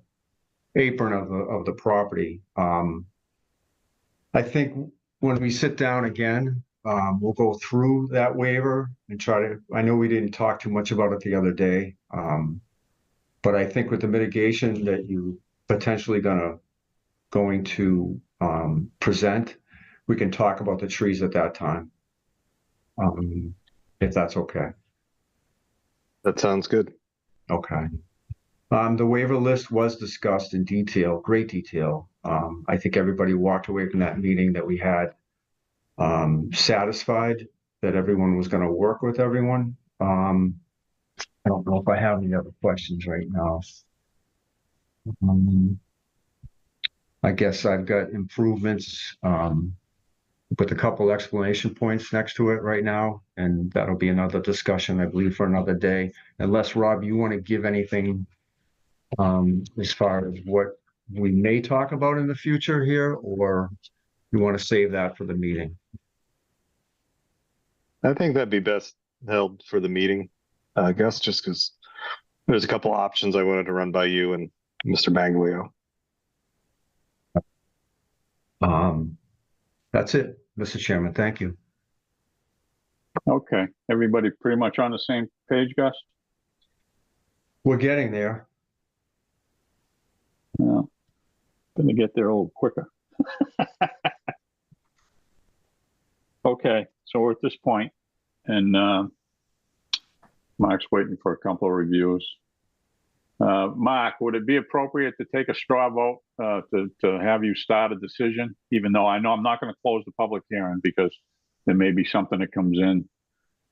apron of the property. I think when we sit down again, we'll go through that waiver and try to. I know we didn't talk too much about it the other day, but I think with the mitigation that you potentially going to present, we can talk about the trees at that time, if that's okay. That sounds good. Okay. The waiver list was discussed in detail, great detail. I think everybody walked away from that meeting that we had satisfied that everyone was going to work with everyone. I don't know if I have any other questions right now. I guess I've got improvements, with a couple explanation points next to it right now, and that'll be another discussion, I believe, for another day. Unless, Rob, you want to give anything as far as what we may talk about in the future here, or you want to save that for the meeting? I think that'd be best held for the meeting, I guess, just because there's a couple options I wanted to run by you and Mr. Baglio. That's it, Mr. Chairman. Thank you. Okay, everybody pretty much on the same page, Gus? We're getting there. Yeah. Gonna get there a little quicker. Okay, so we're at this point, and Mark's waiting for a couple of reviews. Mark, would it be appropriate to take a straw vote to have you start a decision, even though I know I'm not going to close the public hearing because there may be something that comes in,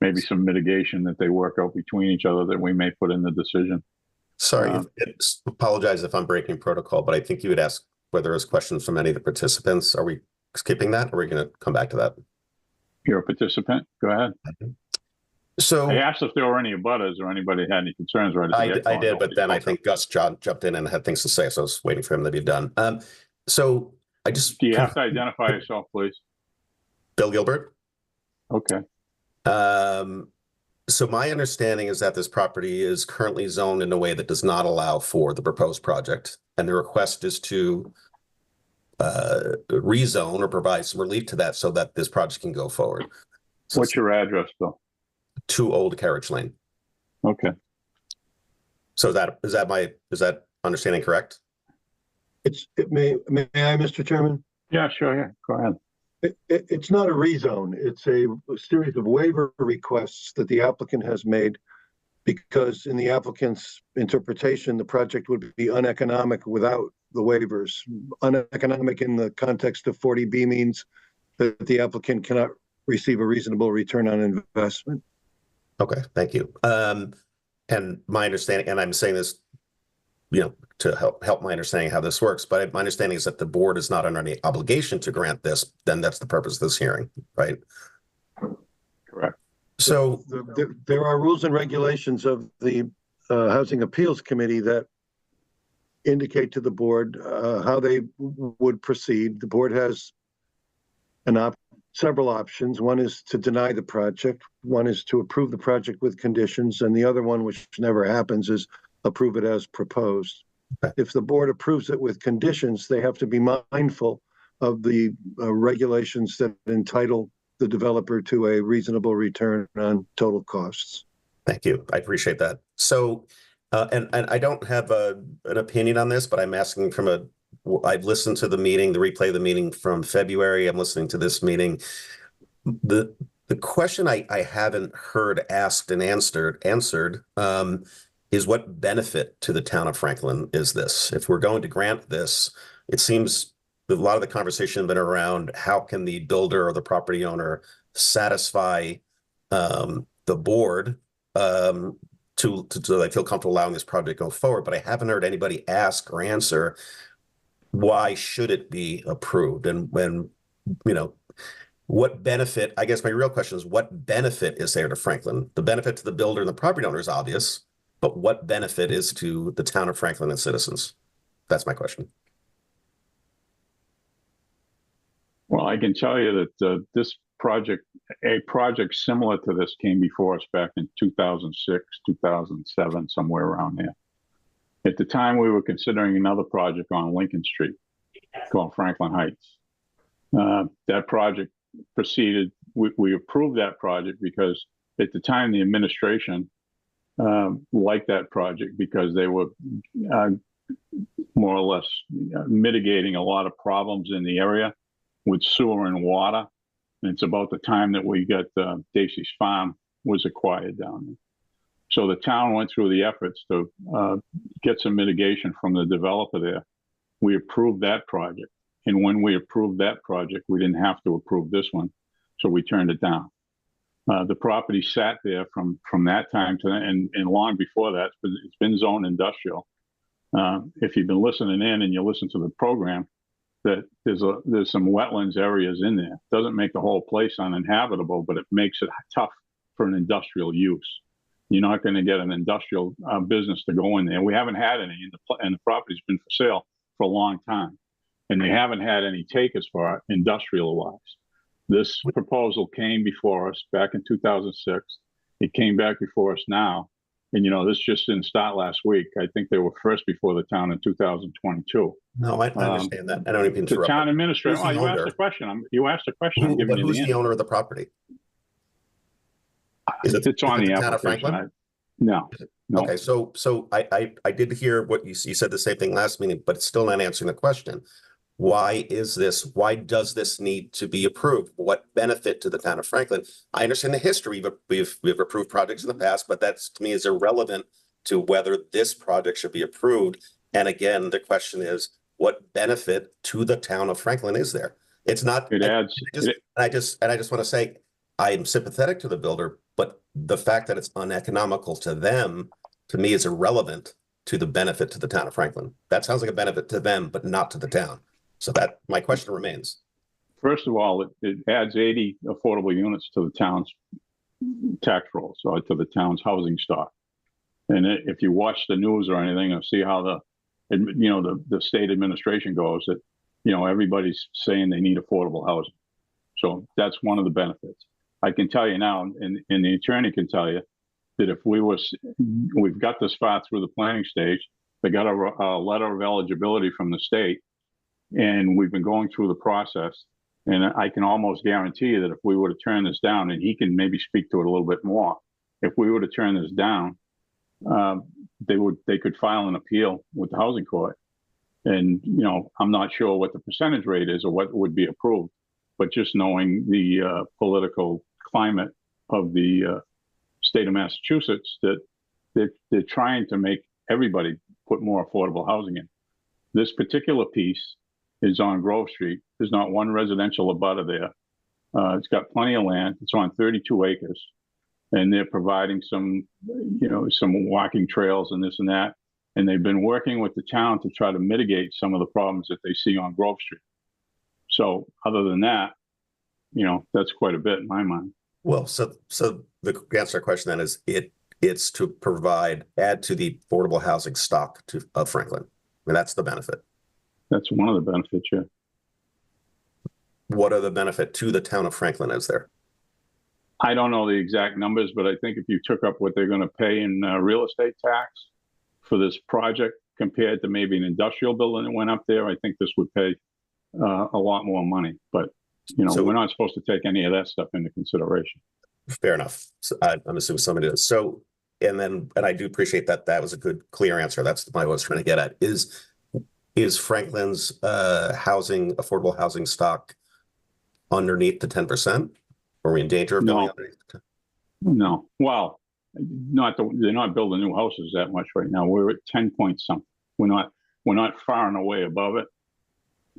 maybe some mitigation that they work out between each other that we may put in the decision. Sorry, apologize if I'm breaking protocol, but I think you would ask whether there's questions from any of the participants. Are we skipping that, or are we going to come back to that? You're a participant. Go ahead. So I asked if there were any abutters or anybody had any concerns right at the I did, but then I think Gus jumped in and had things to say, so I was waiting for him to be done. So I just do you have to identify yourself, please? Bill Gilbert. Okay. So my understanding is that this property is currently zoned in a way that does not allow for the proposed project, and the request is to rezone or provide some relief to that so that this project can go forward. So what's your address, Bill? 2 Old Carriage Lane. Okay. So is that understanding correct? May I, Mr. Chairman? Yeah, sure. Yeah, go ahead. It's not a rezone. It's a series of waiver requests that the applicant has made because in the applicant's interpretation, the project would be uneconomic without the waivers. Uneconomic in the context of 40B means that the applicant cannot receive a reasonable return on investment. Okay, thank you. And my understanding, and I'm saying this, to help my understanding how this works, but my understanding is that the board is not under any obligation to grant this. Then that's the purpose of this hearing, right? Correct. So there are rules and regulations of the Housing Appeals Committee that indicate to the board how they would proceed. The board has several options. One is to deny the project. One is to approve the project with conditions. And the other one, which never happens, is approve it as proposed. If the board approves it with conditions, they have to be mindful of the regulations that entitle the developer to a reasonable return on total costs. Thank you. I appreciate that. So, and I don't have an opinion on this, but I'm asking I've listened to the meeting, the replay of the meeting from February. I'm listening to this meeting. The question I haven't heard asked and answered is what benefit to the town of Franklin is this? If we're going to grant this, it seems a lot of the conversation has been around how can the builder or the property owner satisfy the board so they feel comfortable allowing this project to go forward. But I haven't heard anybody ask or answer why should it be approved, and when what benefit? I guess my real question is what benefit is there to Franklin? The benefit to the builder and the property owner is obvious, but what benefit is to the town of Franklin and citizens? That's my question. Well, I can tell you that a project similar to this came before us back in 2006, 2007, somewhere around there. At the time, we were considering another project on Lincoln Street called Franklin Heights. That project proceeded. We approved that project because at the time, the administration liked that project because they were more or less mitigating a lot of problems in the area with sewer and water. And it's about the time that we got Dacey's Farm was acquired down there. So the town went through the efforts to get some mitigation from the developer there. We approved that project. And when we approved that project, we didn't have to approve this one. So we turned it down. The property sat there from that time to, and long before that, it's been zoned industrial. If you've been listening in and you listen to the program, that there's some wetlands areas in there. Doesn't make the whole place uninhabitable, but it makes it tough for an industrial use. You're not going to get an industrial business to go in there. We haven't had any, and the property's been for sale for a long time, and they haven't had any takers for it industrial-wise. This proposal came before us back in 2006. It came back before us now, and this just didn't start last week. I think they were first before the town in 2022. No, I understand that. I don't even The interrupt. town administrator. Who's the You asked owner? a question. You asked a question. I'm giving But you who's the the answer. owner of the property? Is it, It's on is it the town of application. Franklin? No. Okay, so I did hear what you said the same thing last meeting, but it's still not answering the question. Why does this need to be approved? What benefit to the town of Franklin? I understand the history, we've approved projects in the past, but that's, to me, is irrelevant to whether this project should be approved. And again, the question is, what benefit to the town of Franklin is there? It's not. It adds. I just want to say, I'm sympathetic to the builder, but the fact that it's uneconomical to them, to me, is irrelevant to the benefit to the town of Franklin. That sounds like a benefit to them, but not to the town. So that my question remains. First of all, it adds 80 affordable units to the town's tax rolls, or to the town's housing stock. And if you watch the news or anything, or see how the state administration goes, that everybody's saying they need affordable housing. So that's one of the benefits. I can tell you now, and the attorney can tell you, that if we've got this far through the planning stage, they got a letter of eligibility from the state, and we've been going through the process. And I can almost guarantee you that if we were to turn this down, and he can maybe speak to it a little bit more, if we were to turn this down, they could file an appeal with the housing court. And I'm not sure what the percentage rate is or what would be approved, but just knowing the political climate of the state of Massachusetts, that they're trying to make everybody put more affordable housing in. This particular piece is on Grove Street. There's not one residential abutter there. It's got plenty of land. It's on 32 acres, and they're providing some walking trails and this and that. And they've been working with the town to try to mitigate some of the problems that they see on Grove Street. So other than that, that's quite a bit in my mind. Well, so the answer to our question then is it's to add to the affordable housing stock of Franklin. I mean, that's the benefit. That's one of the benefits, yeah. What are the benefit to the town of Franklin is there? I don't know the exact numbers, but I think if you took up what they're going to pay in real estate tax for this project compared to maybe an industrial building that went up there, I think this would pay a lot more money. But we're not supposed to take any of that stuff into consideration. Fair enough. So I'm assuming somebody does. So, and I do appreciate that. That was a good, clear answer. That's what I was trying to get at. Is Franklin's affordable housing stock underneath the 10%? Are we in danger of going underneath the 10%? No. Well, they're not building new houses that much right now. We're at 10 point something. We're not far and away above it.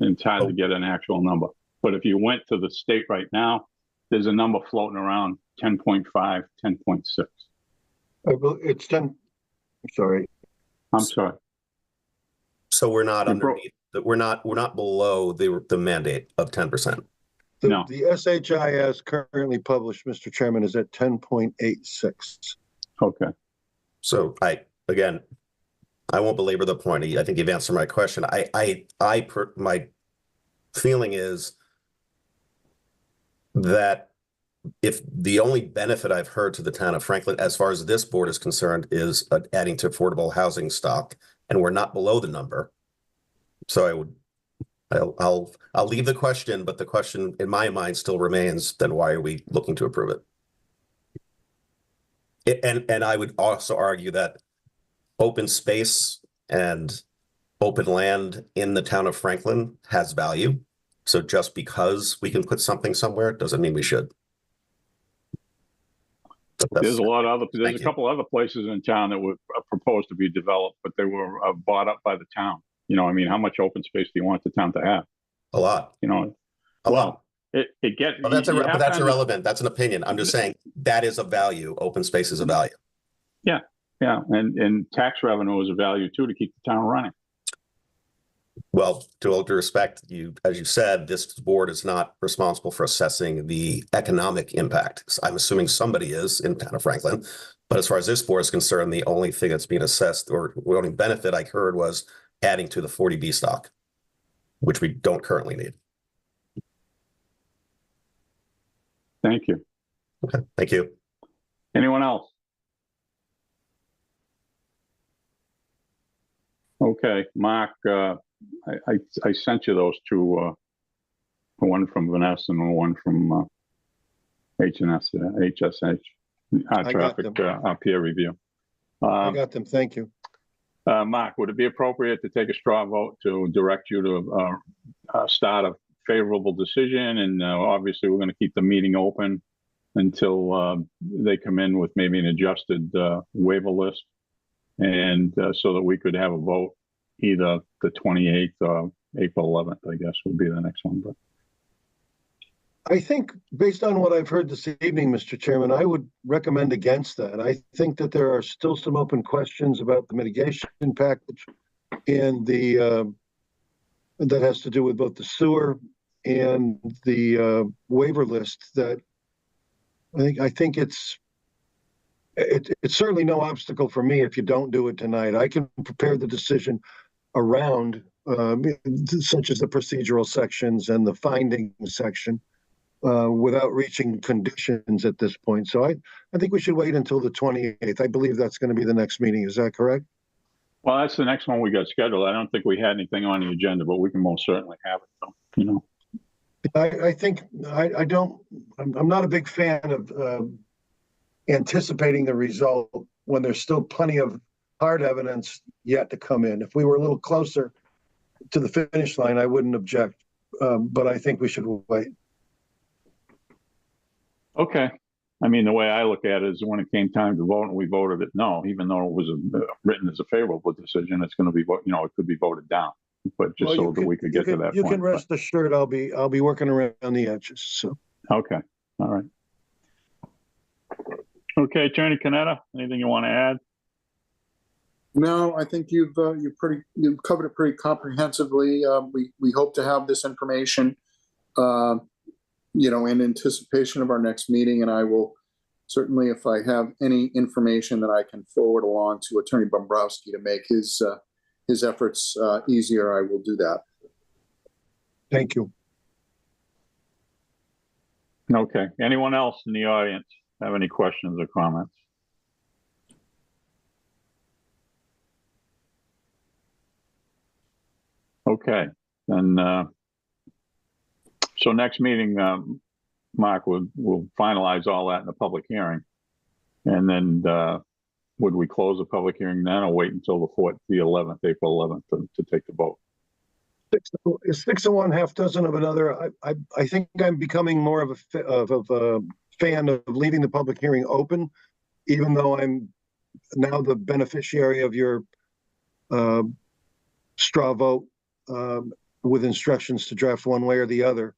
And it's hard to get an actual number. But if you went to the state right now, there's a number floating around 10.5, 10.6. It's 10. I'm sorry. I'm sorry. So we're not underneath. We're not below the mandate of 10%. No. The SHIS currently published, Mr. Chairman, is at 10.86. Okay. So I won't belabor the point. I think you've answered my question. My feeling is that if the only benefit I've heard to the town of Franklin, as far as this board is concerned, is adding to affordable housing stock, and we're not below the number. So I'll leave the question, but the question in my mind still remains, then why are we looking to approve it? And I would also argue that open space and open land in the town of Franklin has value. So just because we can put something somewhere doesn't mean we should. There's a couple other places in town that were proposed to be developed, but they were bought up by the town. How much open space do you want the town to have? A lot. A lot. it gets. Well, but that's irrelevant. That's an opinion. I'm just saying that is a value. Open space is a value. Yeah, and tax revenue is a value too to keep the town running. Well, to all due respect, as you said, this board is not responsible for assessing the economic impact. So I'm assuming somebody is in town of Franklin, but as far as this board is concerned, the only thing that's being assessed or the only benefit I heard was adding to the 40B stock, which we don't currently need. Thank you. Okay, thank you. Anyone else? Okay, Mark, I sent you those two, one from Vanessa and one from HSH, I got traffic them. peer review. I got them. Thank you. Mark, would it be appropriate to take a straw vote to direct you to start a favorable decision? And obviously, we're going to keep the meeting open until they come in with maybe an adjusted waiver list. And so that we could have a vote either the 28th or April 11th, I guess would be the next one. But I think based on what I've heard this evening, Mr. Chairman, I would recommend against that. I think that there are still some open questions about the mitigation package and the that has to do with both the sewer and the waiver list that I think it's certainly no obstacle for me if you don't do it tonight. I can prepare the decision around such as the procedural sections and the findings section without reaching conditions at this point. So I think we should wait until the 28th. I believe that's going to be the next meeting. Is that correct? well, that's the next one we got scheduled. I don't think we had anything on the agenda, but we can most certainly have it. So, you know, I think I'm not a big fan of anticipating the result when there's still plenty of hard evidence yet to come in. If we were a little closer to the finish line, I wouldn't object, but I think we should wait. okay. I mean, the way I look at it is when it came time to vote and we voted it no, even though it was written as a favorable decision, it's going to be, it could be voted down, but just Well, so that we could get to that you point. can rest assured I'll be working around the edges. So Okay, all right. Okay, Attorney Canetta, anything you want to add? No, I think you've covered it pretty comprehensively. We hope to have this information, in anticipation of our next meeting, and I will certainly, if I have any information that I can forward along to Attorney Bombrowski to make his efforts easier, I will do that. thank you. Okay, anyone else in the audience have any questions or comments? Okay, then, so next meeting, Mark, we'll finalize all that in the public hearing. And then, would we close the public hearing then or wait until the 11th, April 11th to take the vote? Six of one, half dozen of another. I think I'm becoming more of a fan of leaving the public hearing open, even though I'm now the beneficiary of your straw vote with instructions to draft one way or the other.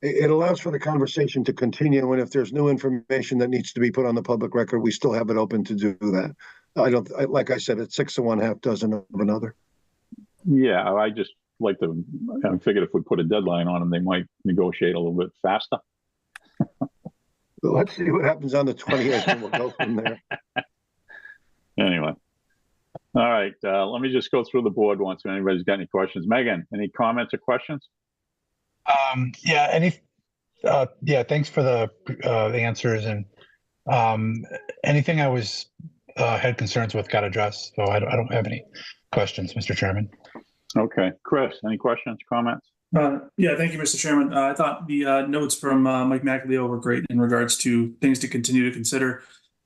It allows for the conversation to continue, and if there's new information that needs to be put on the public record, we still have it open to do that. Like I said, it's 6 of one, half dozen of another. Yeah, I just like to, I figured if we put a deadline on them, they might negotiate a little bit faster. Let's see what happens on the 28th, and we'll go from there. Anyway. All right, let me just go through the board once if anybody's got any questions. Megan, any comments or questions? Thanks for the answers, and anything I had concerns with got addressed, so I don't have any questions, Mr. Chairman. Okay, Chris, any questions, comments? Yeah, thank you, Mr. Chairman. I thought the notes from Mike McAleo were great in regards to things to continue to consider.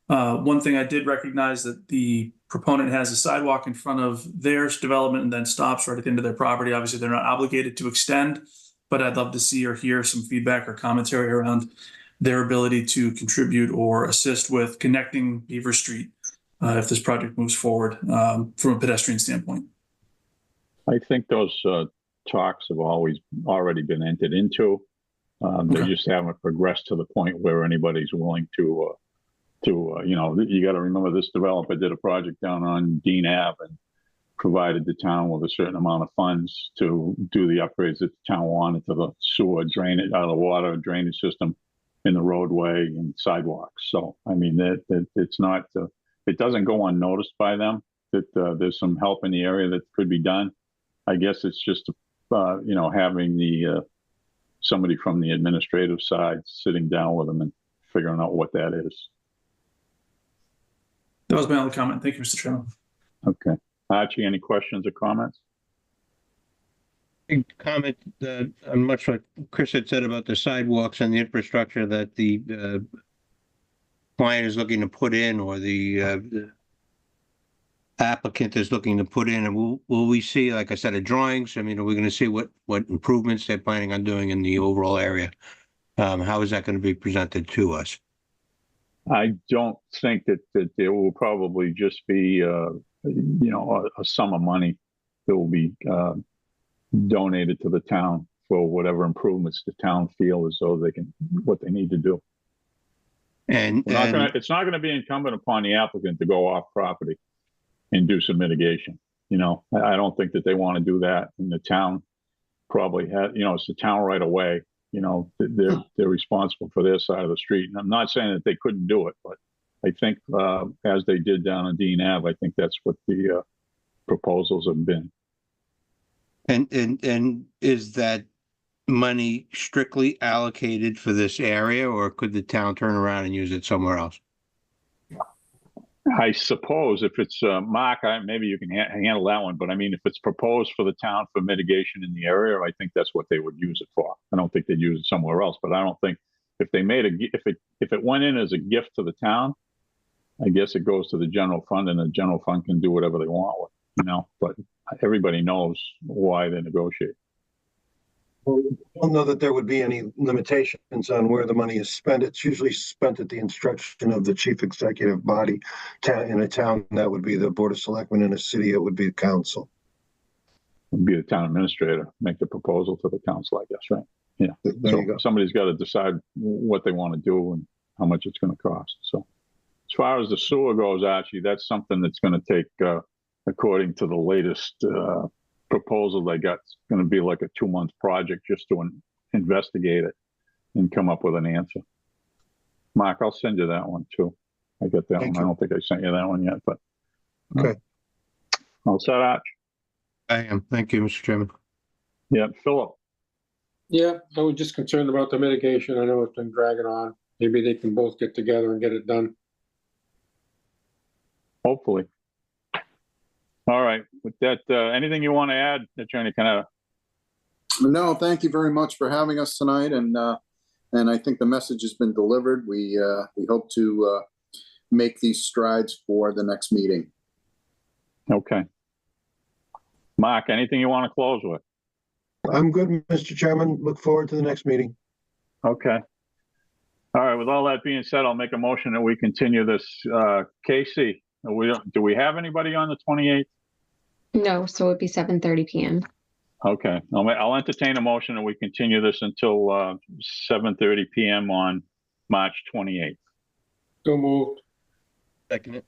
One thing I did recognize that the proponent has a sidewalk in front of their development and then stops right at the end of their property. Obviously, they're not obligated to extend, but I'd love to see or hear some feedback or commentary around their ability to contribute or assist with connecting Beaver Street if this project moves forward from a pedestrian standpoint. I think those talks have already been entered into. They just haven't progressed to the point where anybody's willing to, you know, you got to remember this developer did a project down on Dean Ave and provided the town with a certain amount of funds to do the upgrades that the town wanted to the sewer drainage, the water drainage system in the roadway and sidewalks. So, I mean, it's not, it doesn't go unnoticed by them that there's some help in the area that could be done. I guess it's just, you know, having the, somebody from the administrative side sitting down with them and figuring out what that is. That was my only comment. Thank you, Mr. Chairman. Okay. Archie, any questions or comments? Comment much like Chris had said about the sidewalks and the infrastructure that the client is looking to put in, or the applicant is looking to put in, and will we see, like I said, a drawings? I mean, are we going to see what improvements they're planning on doing in the overall area? How is that going to be presented to us? I don't think that there will probably just be, you know, a sum of money that will be donated to the town for whatever improvements the town feel as though they can, what they need to do. And it's not gonna be incumbent upon the applicant to go off property and do some mitigation. You know, I don't think that they want to do that. And the town probably had, you know, it's the town right away. You know, they're responsible for their side of the street. And I'm not saying that they couldn't do it, but I think as they did down on Dean Ave, I think that's what the proposals have been. And is that money strictly allocated for this area, or could the town turn around and use it somewhere else? I suppose if it's Mark, maybe you can handle that one. But I mean, if it's proposed for the town for mitigation in the area, I think that's what they would use it for. I don't think they'd use it somewhere else. But I don't think if they made if it went in as a gift to the town, I guess it goes to the general fund, and the general fund can do whatever they want with, you know. But everybody knows why they negotiate. Well, we don't know that there would be any limitations on where the money is spent. It's usually spent at the instruction of the chief executive body. In a town, that would be the Board of Selectmen. In a city, it would be the council. It would be the town administrator, make the proposal to the council, I guess, right? Yeah. There you go. Somebody's got to decide what they want to do and how much it's going to cost. So as far as the sewer goes, Archie, that's something that's going to take, according to the latest proposal they got, it's going to be like a 2-month project just to investigate it and come up with an answer. Mark, I'll send you that one too. I got that one. I don't think I sent you that one yet, but okay. All set, Arch? I am. Thank you, Mr. Chairman. Yeah, Philip. Yeah, I was just concerned about the mitigation. I know it's been dragging on. Maybe they can both get together and get it done. Hopefully. All right. With that, anything you want to add, Attorney Canetta? No, thank you very much for having us tonight, and I think the message has been delivered. We hope to make these strides for the next meeting. Okay. Mark, anything you want to close with? I'm good, Mr. Chairman. Look forward to the next meeting. Okay. All right. With all that being said, I'll make a motion that we continue this. Casey, do we have anybody on the 28th? No, so it'd be 7:30 p.m. Okay. I'll entertain a motion that we continue this until 7:30 p.m. on March 28th. So moved. Second it.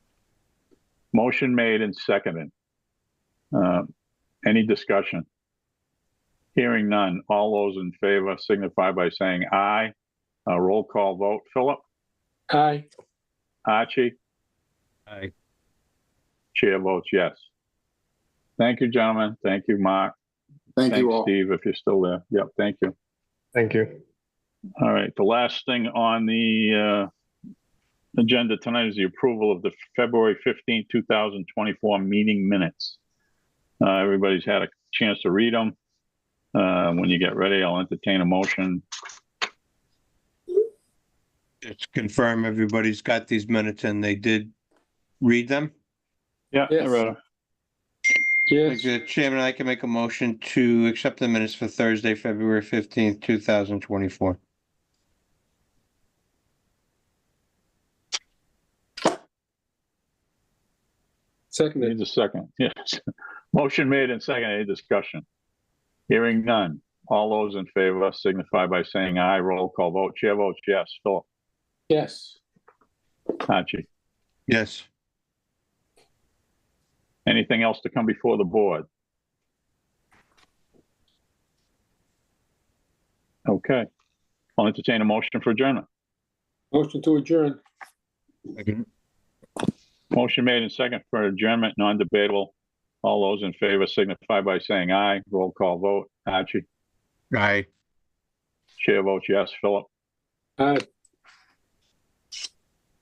Motion made and seconded. Any discussion? Hearing none. All those in favor signify by saying aye. Roll call vote. Philip? Aye. Archie? Aye. Chair votes yes. Thank you, gentlemen. Thank you, Mark. Thank you all. Steve, if you're still there. Yep, thank you. Thank you. All right, the last thing on the agenda tonight is the approval of the February 15, 2024 meeting minutes. Everybody's had a chance to read them. When you get ready, I'll entertain a motion. Just confirm everybody's got these minutes and they did read them. Yeah, Yes. I read them. Yes. Mr. Chairman, I can make a motion to accept the minutes for Thursday, February 15th, 2024. Seconded. Needs a second. Yes. Motion made and seconded. Any discussion? Hearing none. All those in favor signify by saying aye. Roll call vote. Chair votes yes. Philip? Yes. Archie? Yes. Anything else to come before the board? Okay. I'll entertain a motion for adjournment. Motion to adjourn. Motion made and second for adjournment, non-debatable. All those in favor signify by saying aye. Roll call vote. Archie? Aye. Chair votes yes. Philip? Aye.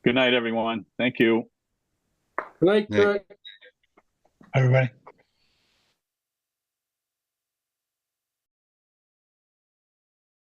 Good night, everyone. Thank you. Good night, Night. Kurt. Everybody.